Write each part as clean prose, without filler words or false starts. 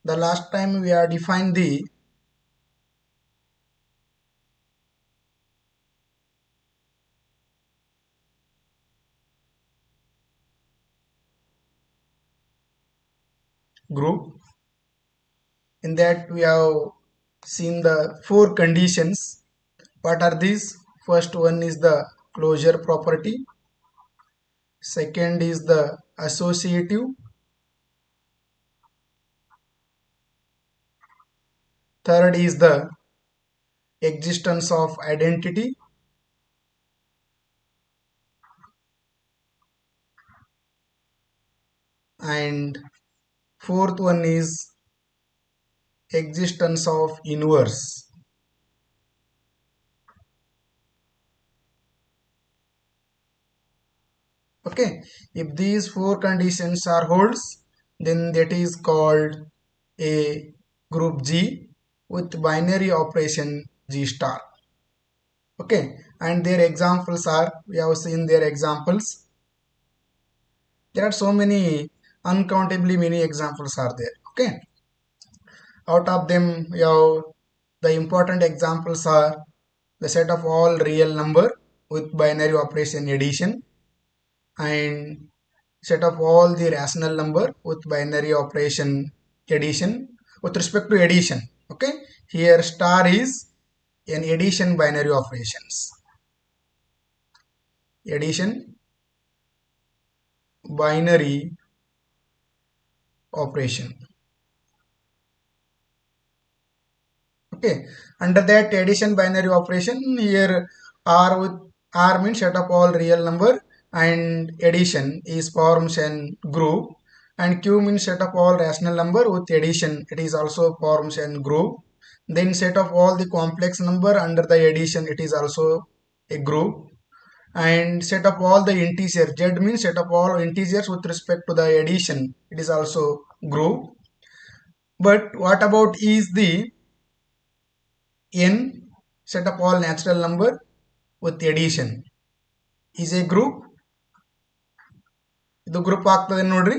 The last time we have defined the group. In that we have seen the four conditions. What are these? First one is the closure property. Second is the associative. Third is the existence of identity. And fourth one is existence of inverse. Okay, if these four conditions are holds, then that is called a group G with binary operation G star. Okay, and their examples are, we have seen their examples. There are so many, uncountably many examples are there. Okay, out of them we have the important examples are the set of all real number with binary operation addition, and set of all the rational number with binary operation addition with respect to addition. Okay, here star is an addition binary operations. Addition binary operation. Okay, under that addition binary operation, here R with R means set of all real number, and addition is forms an group, and Q means set of all rational number with addition, it is also forms an group. Then set of all the complex number under the addition, it is also a group. And set of all the integer, Z means set of all integers with respect to the addition, it is also group. But what about is the n set of all natural number with addition is a group? ಇದು group ಆಗ್ತದೆ ನೋಡ್ರಿ.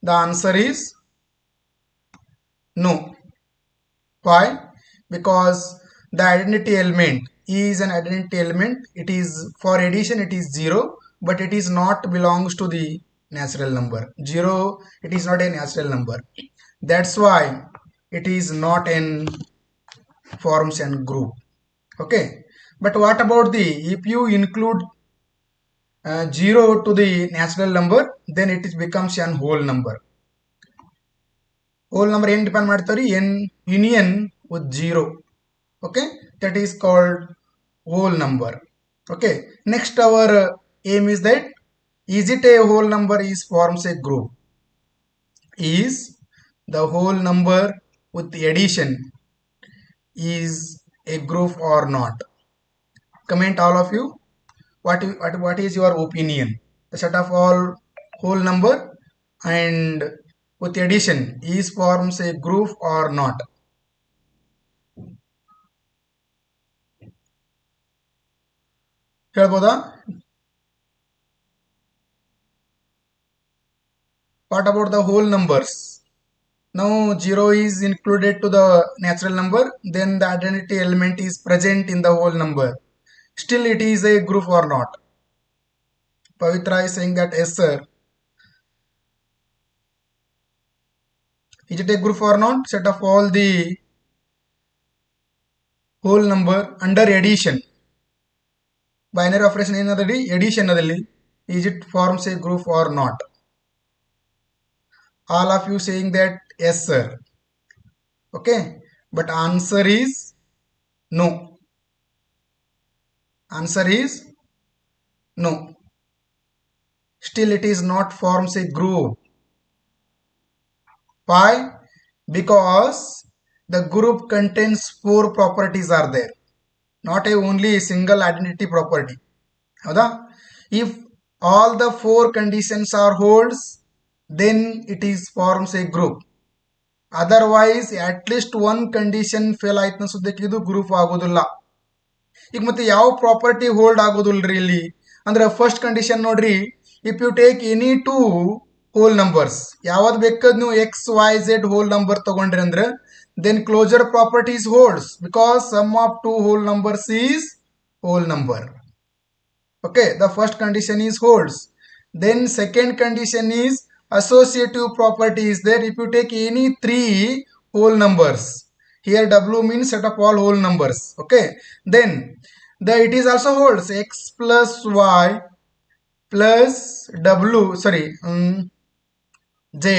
The answer is no. Why? Because the identity element is an identity element. It is for addition it is 0, but it is not belongs to the natural number. 0, it is not a natural number. That's why it is not an forms and group. Okay, but what about the, if you include 0 to the natural number, then it is becomes an whole number. Whole number ಏನು depend ಮಾಡ್ತಾರೆ? n union with 0. Okay, that is called whole number. Okay, next our aim is that, is it a whole number is forms a group? Is the whole number with the addition is a group or not? Comment all of you. What is your opinion? The set of all whole number and with addition is forms a group or not? ಹೇಳ್ಬೋದಾ? What about the whole numbers? Now 0 is included to the natural number, then the identity element is present in the whole number. Still it is a group or not? Pavitra is saying that yes sir. Is it a group or not? Set of all the whole number under addition. Binary operation ಏನದಡಿ addition ಅದಲ್ಲಿ, is it forms a group or not? All of you saying that yes sir. Okay, but answer is no. Answer is no. Still it is not forms a group. Why? Because the group contains 4 properties are there, not a only single identity property. ಹೌದಾ? If all the 4 conditions are holds, then it is forms a group. Otherwise at least one condition fail ಆಯ್ತು ಅನ್ಸೋದಕ್ಕೆ ಇದು group ಆಗೋದಿಲ್ಲ. ಈಗ ಮತ್ತೆ ಯಾವ property hold ಆಗೋದಿಲ್ರಿ ಇಲ್ಲಿ ಅಂದ್ರೆ, ಫಸ್ಟ್ ಕಂಡೀಷನ್ ನೋಡ್ರಿ, if you take any two whole numbers. ಯಾವದ್ ಬೇಕಾದ್ ನೀವು x y z whole number ತಗೊಂಡ್ರಿ ಅಂದ್ರೆ then closure properties holds because sum of two whole numbers is whole number. Okay, the first condition is holds. Then second condition is associative property is there if you take any three whole numbers. Here w means set of all whole numbers. Okay, then it is also holds x plus y plus w z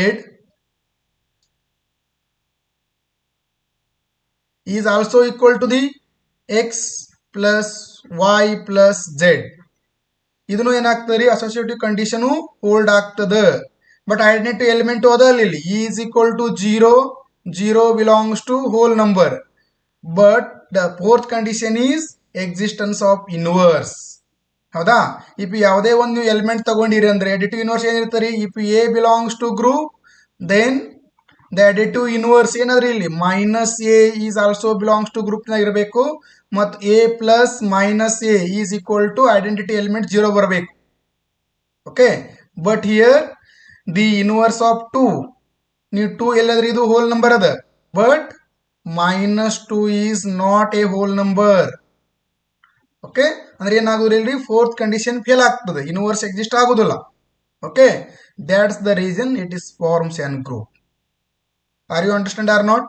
is also equal to the x plus y plus z. ಇದನ್ನು ಏನಾಗ್ತದೆ ರೀ associative condition hold ಆಗ್ತದೆ. But identity element ಅದಲ್ಲ ಇಲ್ಲಿ is equal to zero, zero belongs to whole number. But the fourth condition is existence of inverse. ಹೌದಾ? If ಯಾವುದೇ ಒಂದು element ತಗೊಂಡಿರಿ ಅಂದ್ರೆ ಅಡಿಟಿವ್ ಇನ್ವರ್ಸ್ ಏನಿರ್ತಾರೆ, if a belongs to group then the additive inverse ಏನಾದ್ರಿ ಇಲ್ಲಿ minus a is also belongs to group ನ ಇರಬೇಕು ಮತ್ತು a plus minus a is equal to identity element zero ಬರಬೇಕು. Okay, but here the inverse of two, ನೀವು two ಎಲ್ಲಾದ್ರೂ ಇದು whole number ಅದ, but minus two is not A whole number. Okay, ಅಂದ್ರೆ ಏನಾಗುದಿಲ್ಲ ಇಲ್ರಿ, ಫೋರ್ತ್ ಕಂಡೀಷನ್ ಫೇಲ್ ಆಗ್ತದೆ, inverse exist ಆಗುದಿಲ್ಲ. Okay, that's the reason it is forms an group. Are you understand or not?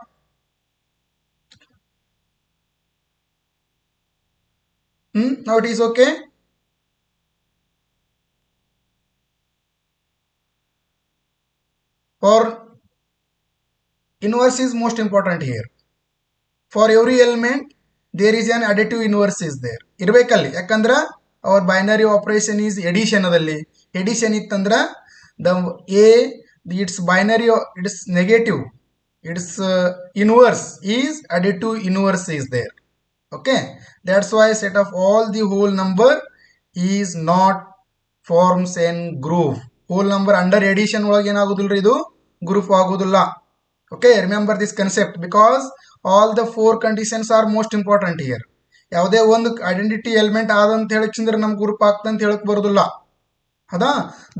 Now it is okay. For inverse is most important here. For every element there is an additive inverse is there. ಇರಬೇಕಲ್ಲಿ, ಯಾಕಂದ್ರೆ our binary operation is addition ಅದಲ್ಲಿ. addition ಇತ್ತಂದ್ರ the a its binary it is negative, its inverse is additive inverse is there. Okay, that's why set of all the whole number is not forms an group. whole number under addition ಒಳಗೆ ಏನಾಗುದಿಲ್ಲ, ಇದು group ಆಗುದಿಲ್ಲ. Okay, remember this concept because all the four conditions are most important here. ಯಾವುದೇ ಒಂದು identity element ಆದಂತ ಹೇಳಿದ್ರೆ ನಮ್ group ಆಗ್ತಂತ ಹೇಳಕ್ ಬರೋದಿಲ್ಲ. ಹೌದಾ?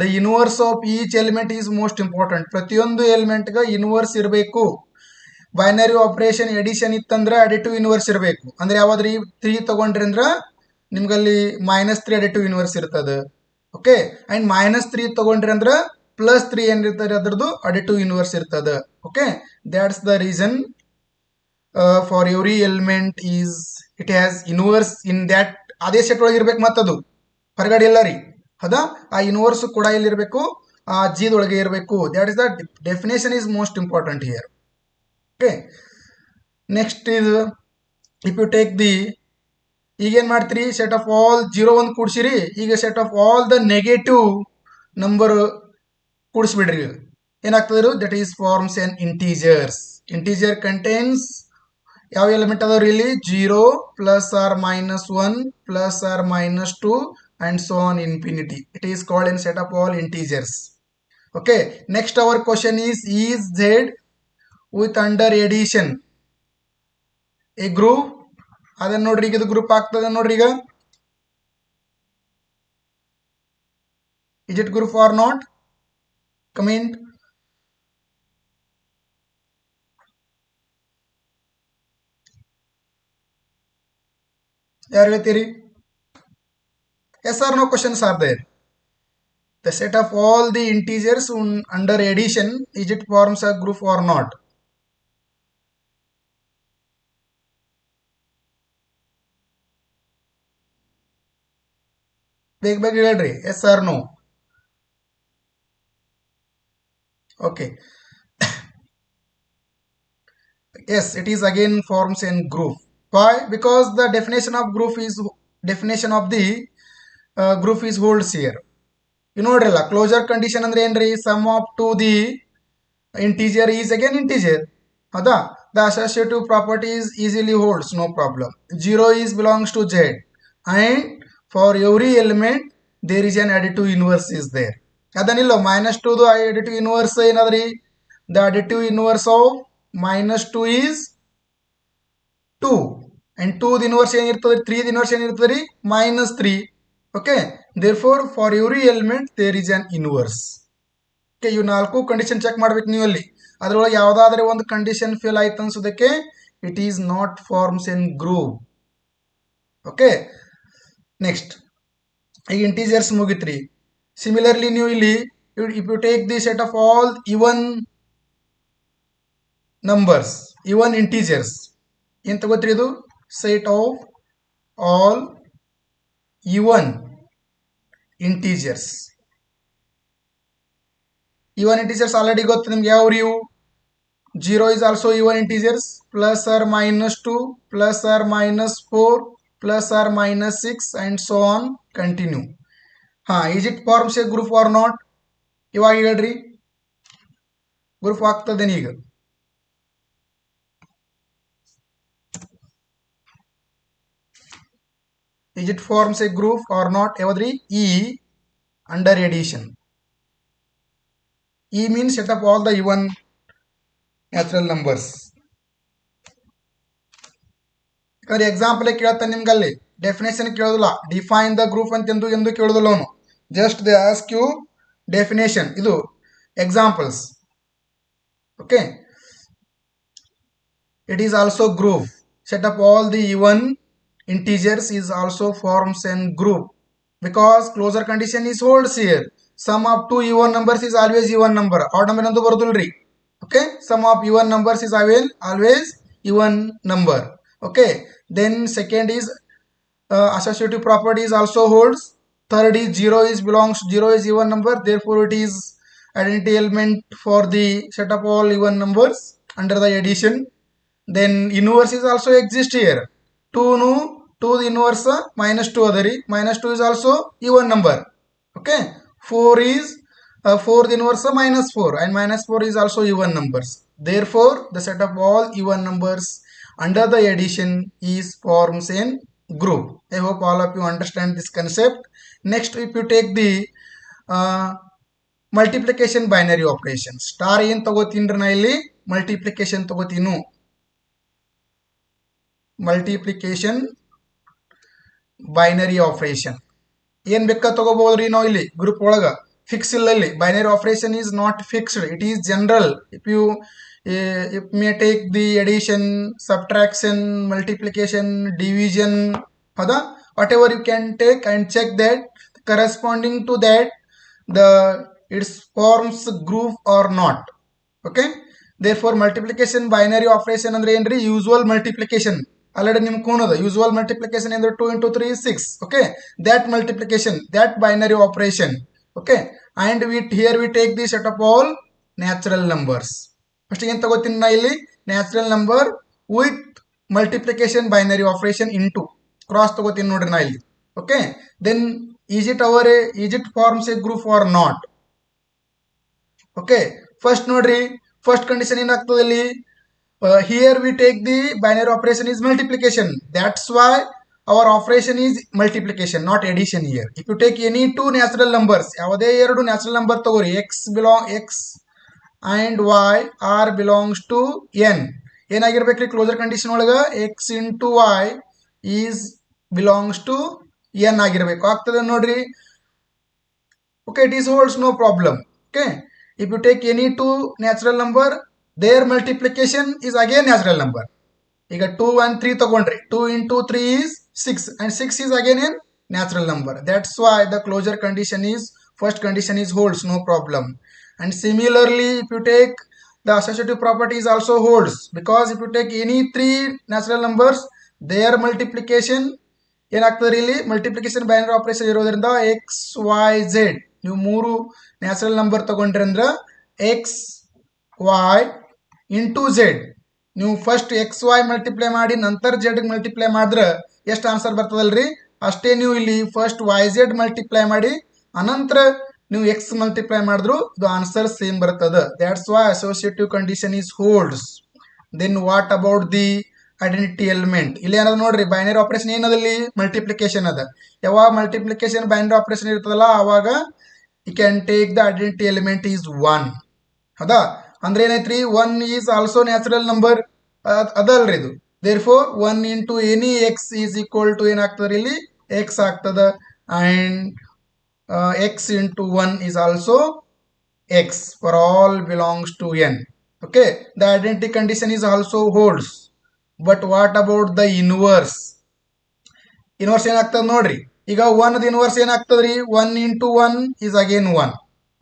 The inverse of each element is most important. ಪ್ರತಿಯೊಂದು ಎಲಿಮೆಂಟ್ಗೆ ಇನ್ವರ್ಸ್ ಇರಬೇಕು. ಬೈನರಿ ಆಪರೇಷನ್ ಎಡಿಷನ್ ಇತ್ತಂದ್ರೆ ಅಡಿಟಿವ್ ಇನ್ವರ್ಸ್ ಇರಬೇಕು. ಅಂದ್ರೆ ಯಾವ್ದ್ರಿ 3 ತಗೊಂಡ್ರಿ ಅಂದ್ರ ನಿಮ್ಗಲ್ಲಿ -3 ಅಡಿಟಿವ್ ಇನ್ವರ್ಸ್ ಇರ್ತದೆ. ಓಕೆ, ಅಂಡ್ -3 ತಗೊಂಡ್ರಿ ಅಂದ್ರ +3 ಏನಿರ್ತದೆ ಅದ್ರದ್ದು ಅಡಿಟಿವ್ ಇನ್ವರ್ಸ್ ಇರ್ತದೆ. Okay, that's the reason for every element is it has inverse in that. ಅದೇ ಸೆಟ್ ಒಳಗೆ ಇರ್ಬೇಕು, ಮತ್ತದು ಹೊರಗಡೆ ಇಲ್ಲ ರೀ. ಹೌದಾ? ಆ ಇನ್ವರ್ಸ್ ಕೂಡ ಎಲ್ಲಿರ್ಬೇಕು, ಆ ಜಿದೊಳಗೆ ಇರಬೇಕು. That is the definition is most important here. Okay, next ಇದು ಇಫ್ ಯು ಟೇಕ್ ದಿ, ಈಗೇನು ಮಾಡ್ತೀರಿ, ಸೆಟ್ ಆಫ್ ಆಲ್ 0 1 ಕೂಡಿಸಿರಿ. ಈಗ set of all the negative number ಕೂಡಿಸ್ಬಿಡ್ರಿ. ಏನಾಗ್ತದೆ, that is forms an integers. Integer contains ಯಾವ ಎಲಿಮೆಂಟ್ ಅದಾವ್ರಿ ಇಲ್ಲಿ, 0 +or -1 +or -2 and so on infinity. It is called in set of all integers. Okay, next our question is z with under addition a group? ಅದನ್ನ ನೋಡ್ರಿ, ಈಗ ಇದು group ಆಗ್ತದೆ ನೋಡ್ರಿ. ಈಗ is it group or not? Comment. ಯಾರು ಹೇಳ್ತೀರಿ? Yes or no questions are there. The set of all the integers under addition, is it forms a group or not? ಬೇಗ ಬೇಗ ಹೇಳ್ರಿ, yes or no. Okay. Yes, it is again forms in group. Why? Because the definition of group is definition of the group is holds here. You ನೋಡ್ರಲ್ಲ, closure condition ಅಂದ್ರೆ ಏನ್ರಿ, sum of two the integer is again integer. ಹೌದಾ? The associative properties easily holds, no problem. 0 is belongs to z and for every element there is an additive inverse is there. ಅದನ್ನಿಲ್ಲ -2 additive inverse ಏನಾದ್ರಿ, the additive inverse of -2 is 2 and 2 the inverse ಏನಿರ್ತದೆ, 3 the inverse ಏನಿರ್ತದೆ ರೀ, -3. Okay, therefore for every element there is an inverse. Okay, ಇವು 4 condition check ಮಾಡ್ಬೇಕು ನೀವು ಅಲ್ಲಿ. ಅದರೊಳಗೆ ಯಾವುದಾದ್ರೆ ಒಂದು ಕಂಡೀಷನ್ ಫೇಲ್ ಆಯ್ತು ಅನ್ಸೋದಕ್ಕೆ it is not forms in group. Okay, next ಈಗ ಇಂಟೀಜರ್ಸ್ ಮುಗಿತ್ರಿ. ಸಿಮಿಲರ್ಲಿ ನೀವು ಇಲ್ಲಿ if you take the set of all even numbers, even integers, ಏನ್ ತಗೋತ್ರಿ ಇದು? Set of all even integers. Even integers already ಗೊತ್ತು ನಿಮ್ಗೆ ಯಾವ್ರಿ ಇವು. 0 is also even integers, plus or minus 2, plus or minus 4, plus or minus 6 and so on continue. is it forms a group or not? ಇವಾಗ ಹೇಳ್ರಿ, group ಆಗ್ತದೇನು ಈಗ? is it forms a group or not? ಯಾವ್ದ್ರಿ? E under addition. E means set up all the even natural numbers. Example ಕೇಳ್ತಾನೆ ನಿಮ್ಗೆ, ಅಲ್ಲಿ definition ಕೇಳೋದಿಲ್ಲ. Define the group ಅಂತ ಎಂದು ಕೇಳೋದಿಲ್ಲ ಅವನು. Just they ask you definition, ಇದು examples. Okay, it is also group. Set of all the even integers is also forms an group because closure condition is holds here. Sum of two even numbers is always even number. Odd number endu barudulri. Okay, sum of even numbers is always even number. Okay, then second is associative properties also holds. Third is 0 is even number, therefore it is identity element for the set of all even numbers under the addition. Then inverse is also exist here. 2 the inverse minus 2 adari, minus 2 is also even number. Okay, 4 is 4 the inverse minus 4 and minus 4 is also even numbers. Therefore the set of all even numbers under the addition is forms in group. I hope all of you understand this concept. Next, if you take the multiplication binary operations, star ಏನು ತಗೋತೀನ್ರಿ ನಾ ಇಲ್ಲಿ? multiplication ತಗೋತೀನು. Multiplication binary operation ಏನ್ ಬೇಕಾ ತಗೋಬಹುದ್ರಿ ನಾವು ಇಲ್ಲಿ group ಒಳಗ. Fix ಇಲ್ಲ ಇಲ್ಲಿ. Binary operation is not fixed, it is general. If may take the addition, subtraction, multiplication, division, ಹೌದಾ, whatever you can take and check that corresponding to that the it's forms group or not. Okay, therefore multiplication binary operation ಅಂದ್ರೆ ಏನ್ರಿ? Usual multiplication. already ನಿಮ್ಗೆ ಕೂನದ usual multiplication ಅಂದ್ರೆ 2 into 3 is 6. okay, that multiplication, that binary operation. okay, and here we take the set of all natural numbers. First ಏನು ತಗೋತೀನಿ ನಾ ಇಲ್ಲಿ? Natural number with multiplication binary operation into cross ತಗೋತೀನಿ ನೋಡ್ರಿ ನಾ ಇಲ್ಲಿ. Okay, then is it forms a group or not? Okay, first ನೋಡ್ರಿ, first condition ಏನಾಗ್ತದೆ ಇಲ್ಲಿ? here we take the binary operation is multiplication. That's why our operation is multiplication, not addition here. If you take any two natural numbers, ಯಾವುದೇ ಎರಡು natural number ತಗೋರಿ, x and y r belongs to n, ಏನಾಗಿರ್ಬೇಕ್ರಿ closure condition ಒಳಗ? x into y is belongs to n ಆಗಿರ್ಬೇಕು. ಆಗ್ತದೆ ನೋಡ್ರಿ. okay, it is holds no problem. okay, if you take any two natural number, their multiplication is again natural number. ಈಗ 2 and 3 ತಗೊಂಡ್ರಿ, 2 into 3 is 6 and 6 is again a natural number. That's why the closure condition is, first condition is holds, no problem. And similarly, if you take the associative properties also holds, because if you take any three natural numbers, their multiplication ಏನಾಗ್ತದೆ ಇಲ್ಲಿ? Multiplication binary operation ಇರೋದ್ರಿಂದ X Y Z, ನೀವು ಮೂರು natural number ತಗೊಂಡ್ರಿ ಅಂದ್ರ X Y into Z, ನೀವು first X Y multiply ಮಾಡಿ ನಂತರ ಝೆಡ್ ಮಲ್ಟಿಪ್ಲೈ ಮಾಡಿದ್ರೆ ಎಷ್ಟು ಆನ್ಸರ್ ಬರ್ತದಲ್ರಿ? ಅಷ್ಟೇ ನೀವು ಇಲ್ಲಿ ಫಸ್ಟ್ ವೈ ಝೆಡ್ ಮಲ್ಟಿಪ್ಲೈ ಮಾಡಿ ಅನಂತರ ನೀವು ಎಕ್ಸ್ ಮಲ್ಟಿಪ್ಲೈ ಮಾಡಿದ್ರು ಇದು ಆನ್ಸರ್ ಸೇಮ್ ಬರ್ತದೆ. That's why associative condition is holds. Then what about the identity element? ಇಲ್ಲಿ ಏನದ ನೋಡ್ರಿ, ಬೈನರಿ ಆಪರೇಷನ್ ಏನದಲ್ಲಿ? ಮಲ್ಟಿಪ್ಲಿಕೇಶನ್ ಅದ. ಯಾವಾಗ ಮಲ್ಟಿಪ್ಲಿಕೇಶನ್ ಬೈನರಿ ಆಪರೇಷನ್ ಇರ್ತದಲ್ಲ ಅವಾಗ you can take the identity element is 1. ಹೌದಾ? ಅಂದ್ರೆ ಏನೈತ್ರಿ? 1 ಈಸ್ ಆಲ್ಸೋ ನ್ಯಾಚುರಲ್ ನಂಬರ್ ಅದಲ್ರಿ ಇದು. therefore 1 into any x is equal to ಏನಾಗ್ತದೆ ಇಲ್ಲಿ? x ಆಗ್ತದ. and x into 1 is also x for all belongs to n. Okay, the identity condition is also holds. But what about the inverse? Inverse ಏನಾಗ್ತದೆ ನೋಡ್ರಿ. ಈಗ 1 inverse ಏನಾಗ್ತದ್ರಿ? 1 into 1 is again 1.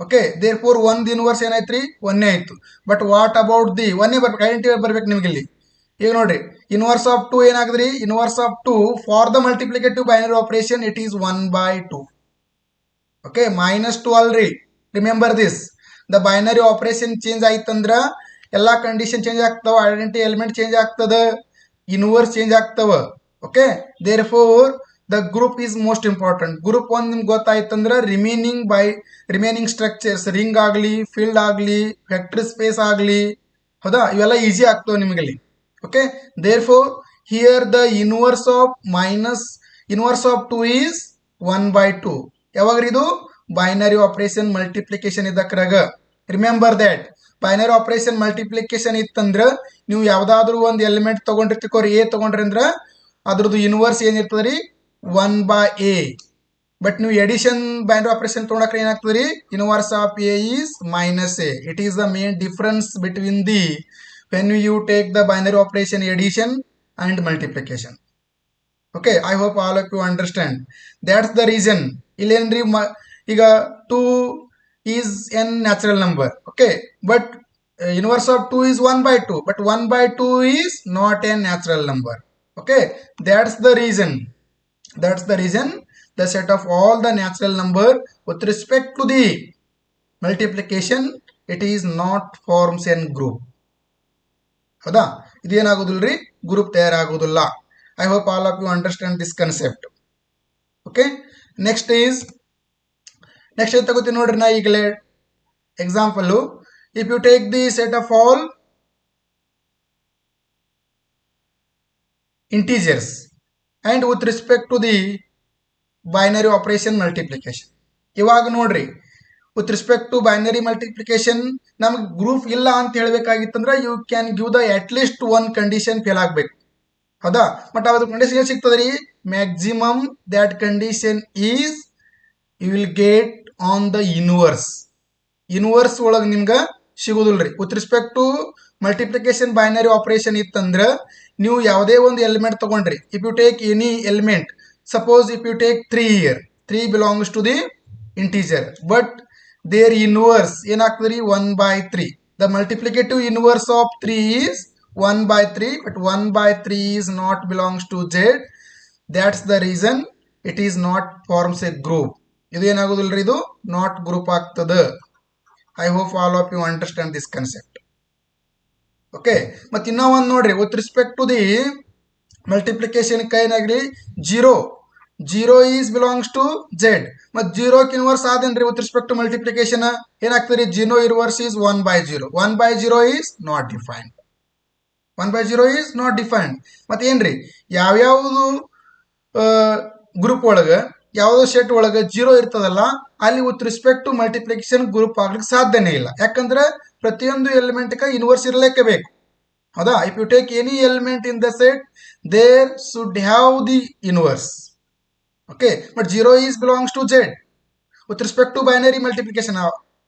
Okay, therefore 1 inverse ಏನಾಯ್ತ್ರಿ? 1 ಆಯ್ತು. But what about the 1 ಬರ್ಬೇಕು, identity ಬರ್ಬೇಕು ನಿಮ್ಗೆ ಇಲ್ಲಿ. ಈಗ ನೋಡ್ರಿ, ಇನ್ವರ್ಸ್ ಆಫ್ 2 ಏನಾಗದ್ರಿ? Inverse of 2 for the multiplicative binary operation it is 1/2. Okay, minus 2 already. Remember this. The binary operation change ಆಯ್ತಂದ್ರ ಎಲ್ಲ ಕಂಡೀಷನ್ ಚೇಂಜ್ ಆಗ್ತಾವ, ಐಡೆಂಟಿಟಿ ಎಲಿಮೆಂಟ್ ಚೇಂಜ್ ಆಗ್ತದ, ಇನ್ವರ್ಸ್ ಚೇಂಜ್ ಆಗ್ತಾವ. Okay, therefore the group is most important. Group ಒಂದು ನಿಮ್ಗೆ ಗೊತ್ತಾಯ್ತಂದ್ರ remaining structures, ring ಆಗಲಿ, field ಆಗಲಿ, ವೆಕ್ಟರ್ ಸ್ಪೇಸ್ ಆಗಲಿ, ಹೌದಾ, ಇವೆಲ್ಲ ಈಸಿ ಆಗ್ತವೆ ನಿಮಗಲ್ಲಿ. Okay, therefore here the inverse of 2 is 1/2. ಯಾವಾಗ್ರಿ ಇದು? ಬೈನರಿ ಆಪರೇಷನ್ ಮಲ್ಟಿಪ್ಲಿಕೇಶನ್ ಇದ್ದಕ್ರಾಗ. Remember that binary operation multiplication ಇತ್ತಂದ್ರ ನೀವು ಯಾವ್ದಾದ್ರು ಒಂದು ಎಲಿಮೆಂಟ್ ತಗೊಂಡಿರ್ತಿಕೋರಿ, ಎ ತಗೊಂಡ್ರಿ ಅಂದ್ರ ಅದ್ರದ್ದು ಇನ್ವರ್ಸ್ ಏನಿರ್ತದ್ರಿ? 1/a. ಬಟ್ ನೀವು ಎಡಿಷನ್ ಬೈನರಿ ಆಪರೇಷನ್ ತಗೊಂಡ್ರೆ ಏನಾಗ್ತದ್ರಿ? Inverse of a is -a. It is the main difference between the when you take the binary operation addition and multiplication. Okay, I hope all of you understand. That's the reason illenri ಈಗ 2 is n natural number. Okay, but inverse of 2 is 1/2, but 1/2 is not a natural number. Okay, that's the reason the set of all the natural number with respect to the multiplication it is not forms a group. ಹೌದಾ, ಇದೇನಾಗೋದಿಲ್ರಿ? Group ತಯಾರಾಗೋದಿಲ್ಲ. I hope all of you understand this concept. Okay, next ಏನ್ ತಗೋತೀನಿ ನೋಡ್ರಿ. ನಾ ಈಗಲೇ example, if you take the set of all integers and with respect to the binary operation multiplication. ಇವಾಗ ನೋಡ್ರಿ, with respect to binary multiplication ನಮ್ಗೆ group ಇಲ್ಲ ಅಂತ ಹೇಳ್ಬೇಕಾಗಿತ್ತಂದ್ರೆ you can give the at least one condition fail ಆಗ್ಬೇಕು. ಹೌದಾ, but ಅದ್ರ condition ಏನು ಸಿಗ್ತದ್ರಿ? Maximum that condition is you will get on the inverse ಒಳಗೆ ನಿಮ್ಗೆ ಸಿಗುದಿಲ್ರಿ. With respect to multiplication binary operation ಇತ್ತಂದ್ರ ನೀವು ಯಾವುದೇ ಒಂದು ಎಲಿಮೆಂಟ್ ತಗೊಂಡ್ರಿ, if you take any element, suppose if you take 3 here, 3 belongs to the integer, but their inverse ಏನಾಗ್ತದ್ರಿ? 1/3. The multiplicative inverse of 3 is 1/3, but 1/3 is not belongs to z. That's the reason it is not forms a group. ಇದು ಏನಾಗೋದಿಲ್ರಿ? ಇದು not group ಆಗ್ತದ. I hope all of you understand this concept. Okay, ಮತ್ತೆ ಇನ್ನೂ ಒಂದು ನೋಡ್ರಿ, with respect to the multiplication ಏನಾಗ್ಲಿ? 0 is belongs to z. ಮತ್ತು 0ಕ್ಕೆ ಇನ್ವರ್ಸ್ ಆದೇನ್ರಿ ವಿತ್ ರೆಸ್ಪೆಕ್ಟ್ ಟು ಮಲ್ಟಿಪ್ಲಿಕೇಶನ್ ಏನಾಗ್ತದೆ? 0 inverse is 1/0. 1/0 is not defined. 1/0 is not defined. ಮತ್ತೇನ್ರಿ, ಯಾವ್ಯಾವುದು ಗ್ರೂಪ್ ಒಳಗೆ, ಯಾವುದೋ ಸೆಟ್ ಒಳಗೆ 0 ಇರ್ತದಲ್ಲ, ಅಲ್ಲಿ with respect to multiplication group ಆಗ್ಲಿಕ್ಕೆ ಸಾಧ್ಯನೇ ಇಲ್ಲ. ಯಾಕಂದ್ರೆ ಪ್ರತಿಯೊಂದು ಎಲಿಮೆಂಟ್ಗೆ ಇನ್ವರ್ಸ್ ಇರಲೇಕೆ ಬೇಕು. ಹೌದಾ, if you take any element in the set there should have the inverse. Okay, but 0 is belongs to z with respect to binary multiplication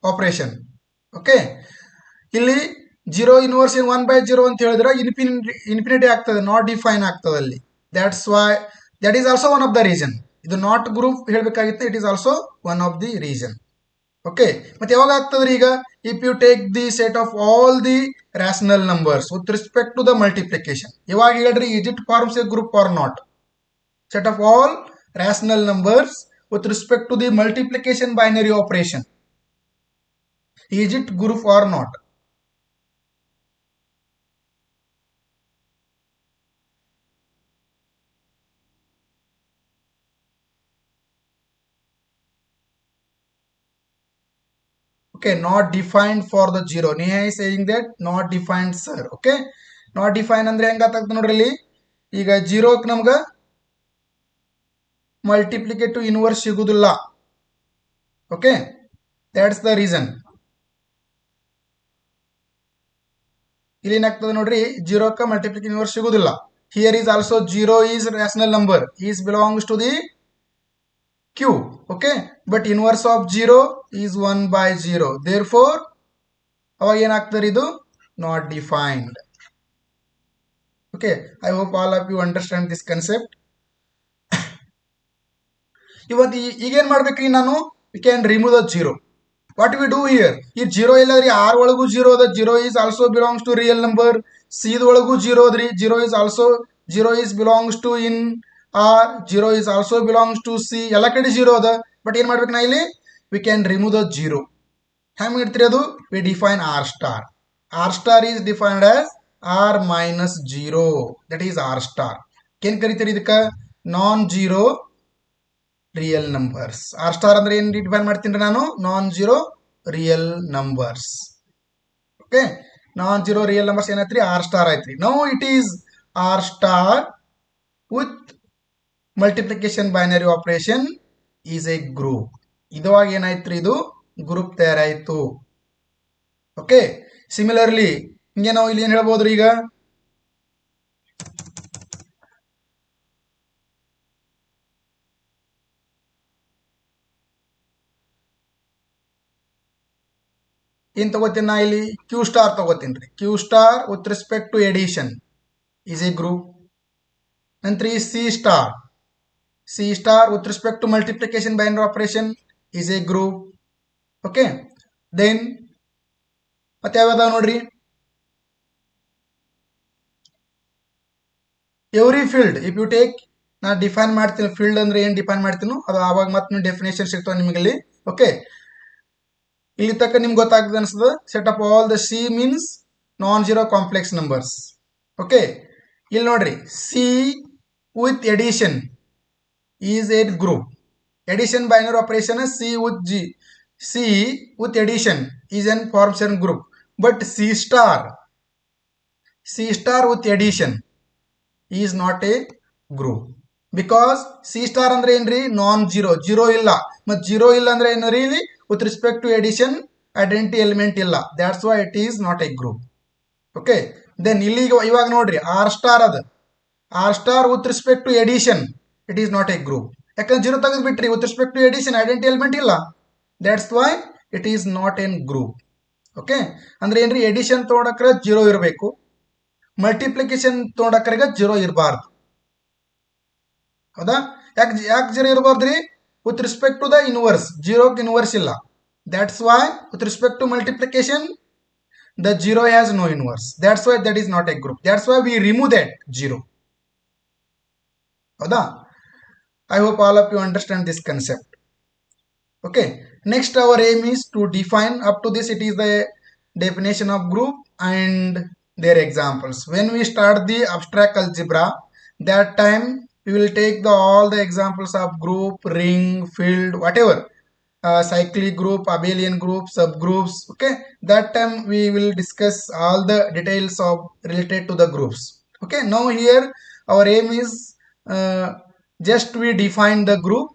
operation. Okay, ಇಲ್ಲಿ 0 inverse 1/0 ಅಂತ ಹೇಳಿದ್ರೆ ಇನ್ಫಿನಿಟಿ ಆಗ್ತದೆ, ನಾಟ್ ಡಿಫೈನ್ ಆಗ್ತದೆ ಅಲ್ಲಿ. that's why that is also one of the reason. ಇದು not group ಹೇಳಬೇಕಾಗಿತ್ತು, it is also one of the reason. Okay, ಮತ್ತೆ ಯಾವಾಗ ಆಗ್ತದ್ರಿ? ಈಗ if you take the set of all the rational numbers with respect to the multiplication. ಇವಾಗ ಹೇಳ್ರಿ, is it forms a group or not? Set of all rational numbers with respect to the multiplication binary operation, is it group or not? Okay, not defined for the 0. Neha is saying that not defined, sir. Okay, not defined ಅಂದ್ರೆ ಹೆಂಗಾಗ್ತದೆ ನೋಡ್ರಿ. ಇಲ್ಲಿ ಈಗ 0ಕ್ಕೆ ನಮ್ಗೆ multiplicative inverse ಸಿಗುದಿಲ್ಲ. Okay, that's the reason. ಇಲ್ಲಿ ಏನಾಗ್ತದೆ ನೋಡ್ರಿ, 0ಕ್ಕೆ multiplicative inverse ಸಿಗುದಿಲ್ಲ. Here is also 0 is rational number, is belongs to the q. Okay, but inverse of 0 is 1 by 0. Therefore, ಅವಾಗ ಏನಾಗ್ತಾರೆ ಇದು not defined. Okay, I hope all of you understand this concept. ಇವತ್ತು ಈಗೇನು ಮಾಡ್ಬೇಕ್ರಿ ನಾನು we can remove the 0. What we do here? ಈ 0 ಇಲ್ಲದ್ರಿ R ಒಳಗೂ 0 ಅದ 0 is also belongs to real number. C ಒಳಗೂ 0 ಅದ್ರಿ 0 is also 0 is belongs to in R, 0 is also belongs to C. ಎಲ್ಲ ಕಡೆ 0 ಅದ. ಬಟ್ ಏನು ಮಾಡ್ಬೇಕು ನಾ ಇಲ್ಲಿ we can remove the 0. ಹೆಂಗೆ ಮಾಡ್ತೀರಿ ಅದು we define R star. R star is defined as R minus 0. That is R star. ಏನು ಕರಿತೀರಿ ಇದಕ್ಕೆ non zero real numbers. R star ಅಂದ್ರೆ ಏನು ಡಿಫೈನ್ ಮಾಡ್ತೀನಿ ನಾನು non zero real numbers. Okay, non zero real numbers ಏನೈತ್ರಿ R star ಐತ್ರಿ. Now it is R star with multiplication binary operation is a group. ಇದುವಾಗ ಏನಾಯ್ತ್ರಿ ಇದು ಗ್ರೂಪ್ ತಯಾರಾಯ್ತು. ಓಕೆ, ಸಿಮಿಲರ್ಲಿ ಹಿಂಗೆ ನಾವು ಇಲ್ಲಿ ಏನು ಹೇಳ್ಬೋದ್ರಿ ಈಗ ಏನು ತಗೋತೀನಿ ನಾ ಇಲ್ಲಿ ಕ್ಯೂ ಸ್ಟಾರ್ ತಗೋತೀನಿ ರೀ. Q star with respect to addition is a group. ನಂತರ C star with respect to multiplication binary operation is a group. Okay, then ಮತ್ತೆ ಯಾವ್ಯಾವ ನೋಡ್ರಿ every field if you take ನಾ ಡಿಫೈನ್ ಮಾಡ್ತೀನಿ ಫೀಲ್ಡ್ ಅಂದ್ರೆ ಏನು ಡಿಫೈನ್ ಮಾಡ್ತೀನೋ ಅದು ಆವಾಗ ಮತ್ತೆ ನೀವು ಡೆಫಿನೇಷನ್ ಸಿಗ್ತಾವೆ ನಿಮಗಲ್ಲಿ. ಓಕೆ, ಇಲ್ಲಿ ತಕ್ಕ ನಿಮ್ಗೆ ಗೊತ್ತಾಗ್ತದೆ ಅನ್ಸ್ತದೆ. Set of all the C means non zero complex numbers. Okay, ಇಲ್ಲಿ ನೋಡ್ರಿ C with addition is a group. Addition binary operation C with addition is an forms an group. But C star with addition is not a group. Because C star ಅಂದ್ರೆ ಏನ್ರಿ non zero ಇಲ್ಲ. ಮತ್ತು zero ಇಲ್ಲ ಅಂದ್ರೆ ಏನ್ರಿ ಇಲ್ಲಿ with respect to addition identity element ಇಲ್ಲ. that's why it is not a group. Okay, then ಇಲ್ಲಿ ಇವಾಗ ನೋಡ್ರಿ ಆರ್ ಸ್ಟಾರ್ ಅದ R star with respect to addition it is not a group. ಯಾಕಂದ್ರೆ ಜೀರೋ ತೆಗೆದು ಬಿಟ್ರಿ with respect to addition identity element ಇಲ್ಲ. that's why it is not in group. Okay, ಅಂದ್ರೆ ಏನ್ರಿ ಎಡಿಷನ್ ತೊಗೊಳಕ್ರೆ ಜೀರೋ ಇರಬೇಕು, ಮಲ್ಟಿಪ್ಲಿಕೇಶನ್ ತೊಗೊಳಕ್ರೆ ಜೀರೋ ಇರಬಾರ್ದು. ಹೌದಾ? ಯಾಕೆ ಜೀರೋ ಇರಬಾರ್ದ್ರಿ with respect to the inverse, 0 inverse illa. That's why with respect to multiplication the 0 has no inverse. That's why that is not a group. That's why we remove that 0. Howda? I hope all of you understand this concept. Okay, next our aim is to define, up to this it is the definition of group and their examples. When we start the abstract algebra, that time we will take all the examples of group, ring, field, whatever, cyclic group, abelian group, subgroups. Okay, that time we will discuss all the details of related to the groups. Okay, now here our aim is just we define the group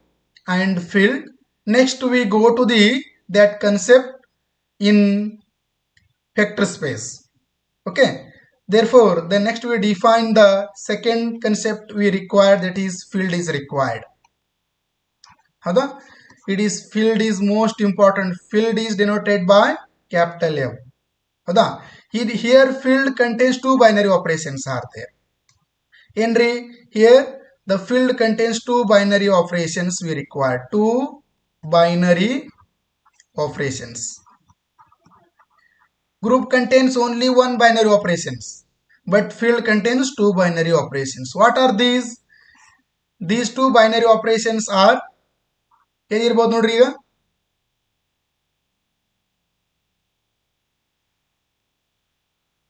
and field. Next we go to that concept in vector space. Okay, therefore the next we define the second concept we require, that is field is required. Hada? It is field is most important. Field is denoted by capital F. Hada? Here field contains two binary operations are there. Henry, here the field contains two binary operations we require. Two binary operations. Group contains only one binary operations, but field contains two binary operations. What are these? These two binary operations are ಏನಿರ್ಬೋದು ನೋಡ್ರಿ ಈಗ